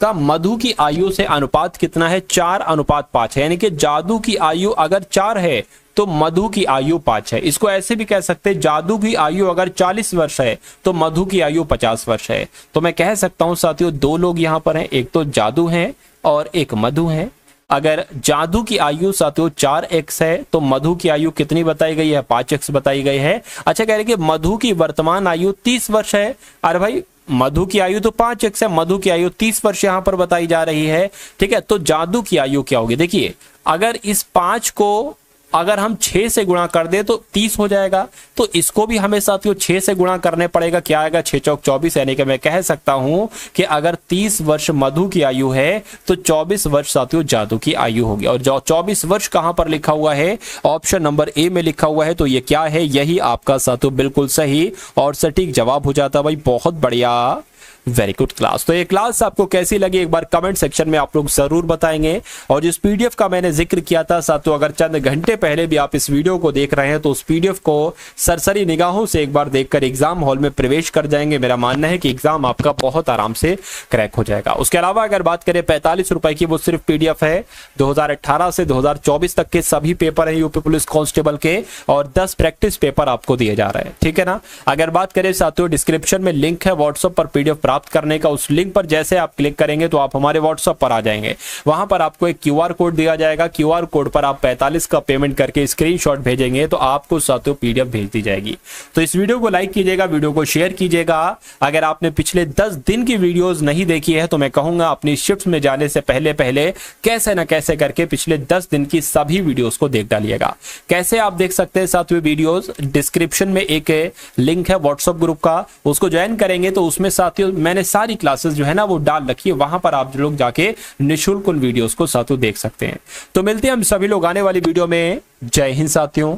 का मधु की आयु से अनुपात कितना है, 4:5 है, यानी कि जादू की आयु अगर 4 है तो मधु की आयु 5 है। इसको ऐसे भी कह सकते हैं जादू की आयु अगर 40 वर्ष है तो मधु की आयु 50 वर्ष है। तो मैं कह सकता हूं साथियों 2 लोग यहां पर हैं, एक तो जादू है और एक मधु है। अगर जादू की आयु साथियों 4x है तो मधु की आयु कितनी बताई गई है, 5x बताई गई है। अच्छा कह रहे कि मधु की वर्तमान आयु 30 वर्ष है, अरे भाई मधु की आयु तो 5x है, मधु की आयु 30 वर्ष यहां पर बताई जा रही है, ठीक है। तो जादू की आयु क्या होगी, देखिए अगर इस 5 को अगर हम 6 से गुणा कर दे तो 30 हो जाएगा, तो इसको भी हमें साथियों 6 से गुणा करने पड़ेगा, क्या आएगा 6 चौक 24, यानी कि मैं कह सकता हूं कि अगर 30 वर्ष मधु की आयु है तो 24 वर्ष साथियों जादू की आयु होगी। और जो 24 वर्ष कहां पर लिखा हुआ है, ऑप्शन नंबर ए में लिखा हुआ है, तो ये क्या है, यही आपका साथियों बिल्कुल सही और सटीक जवाब हो जाता है भाई, बहुत बढ़िया, वेरी गुड क्लास। तो ये क्लास आपको कैसी लगी एक बार कमेंट सेक्शन में आप लोग जरूर बताएंगे। और जिस पीडीएफ का मैंने जिक्र किया था साथियों, अगर चंद घंटे पहले भी आप इस वीडियो को देख रहे हैं तो उस पीडीएफ को सरसरी निगाहों से एक बार देखकर एग्जाम हॉल में प्रवेश कर जाएंगे। मेरा मानना है कि एग्जाम आपका बहुत आराम से क्रैक हो जाएगा। उसके अलावा अगर बात करें 45 रुपए की, वो सिर्फ पीडीएफ है, 2018 से 2024 तक के सभी पेपर है यूपी पुलिस कांस्टेबल के और 10 प्रैक्टिस पेपर आपको दिए जा रहे हैं, ठीक है ना। अगर बात करें साथियों डिस्क्रिप्शन में लिंक है व्हाट्सएप पर पीडीएफ प्राप्त करने का, उस लिंक पर जैसे आप क्लिक करेंगे तो आप हमारे व्हाट्सएप पर आ जाएंगे। वहां पर आपको एक क्यूआर कोड दिया जाएगा, क्यूआर कोड पर आप 45 का पेमेंट करके स्क्रीनशॉट भेजेंगे तो आपको साथियों पीडीएफ भेज दी जाएगी। तो इस वीडियो को लाइक कीजिएगा, वीडियो को शेयर कीजिएगा। अगर आपने पिछले 10 दिन की वीडियोस नहीं देखी है तो मैं कहूंगा अपनी शिफ्ट में जाने से पहले पहले कैसे ना कैसे करके पिछले 10 दिन की सभी वीडियोस को देख डालिएगा। कैसे आप देख सकते हैं साथियों वीडियोस, डिस्क्रिप्शन में एक लिंक है व्हाट्सएप ग्रुप का, उसको ज्वाइन करेंगे तो उसमें साथियों मैंने सारी क्लासेस जो है ना वो डाल रखी है, वहां पर आप लोग जाके निःशुल्क उन वीडियोस को साथियों देख सकते हैं। तो मिलते हैं हम सभी लोग आने वाली वीडियो में। जय हिंद साथियों।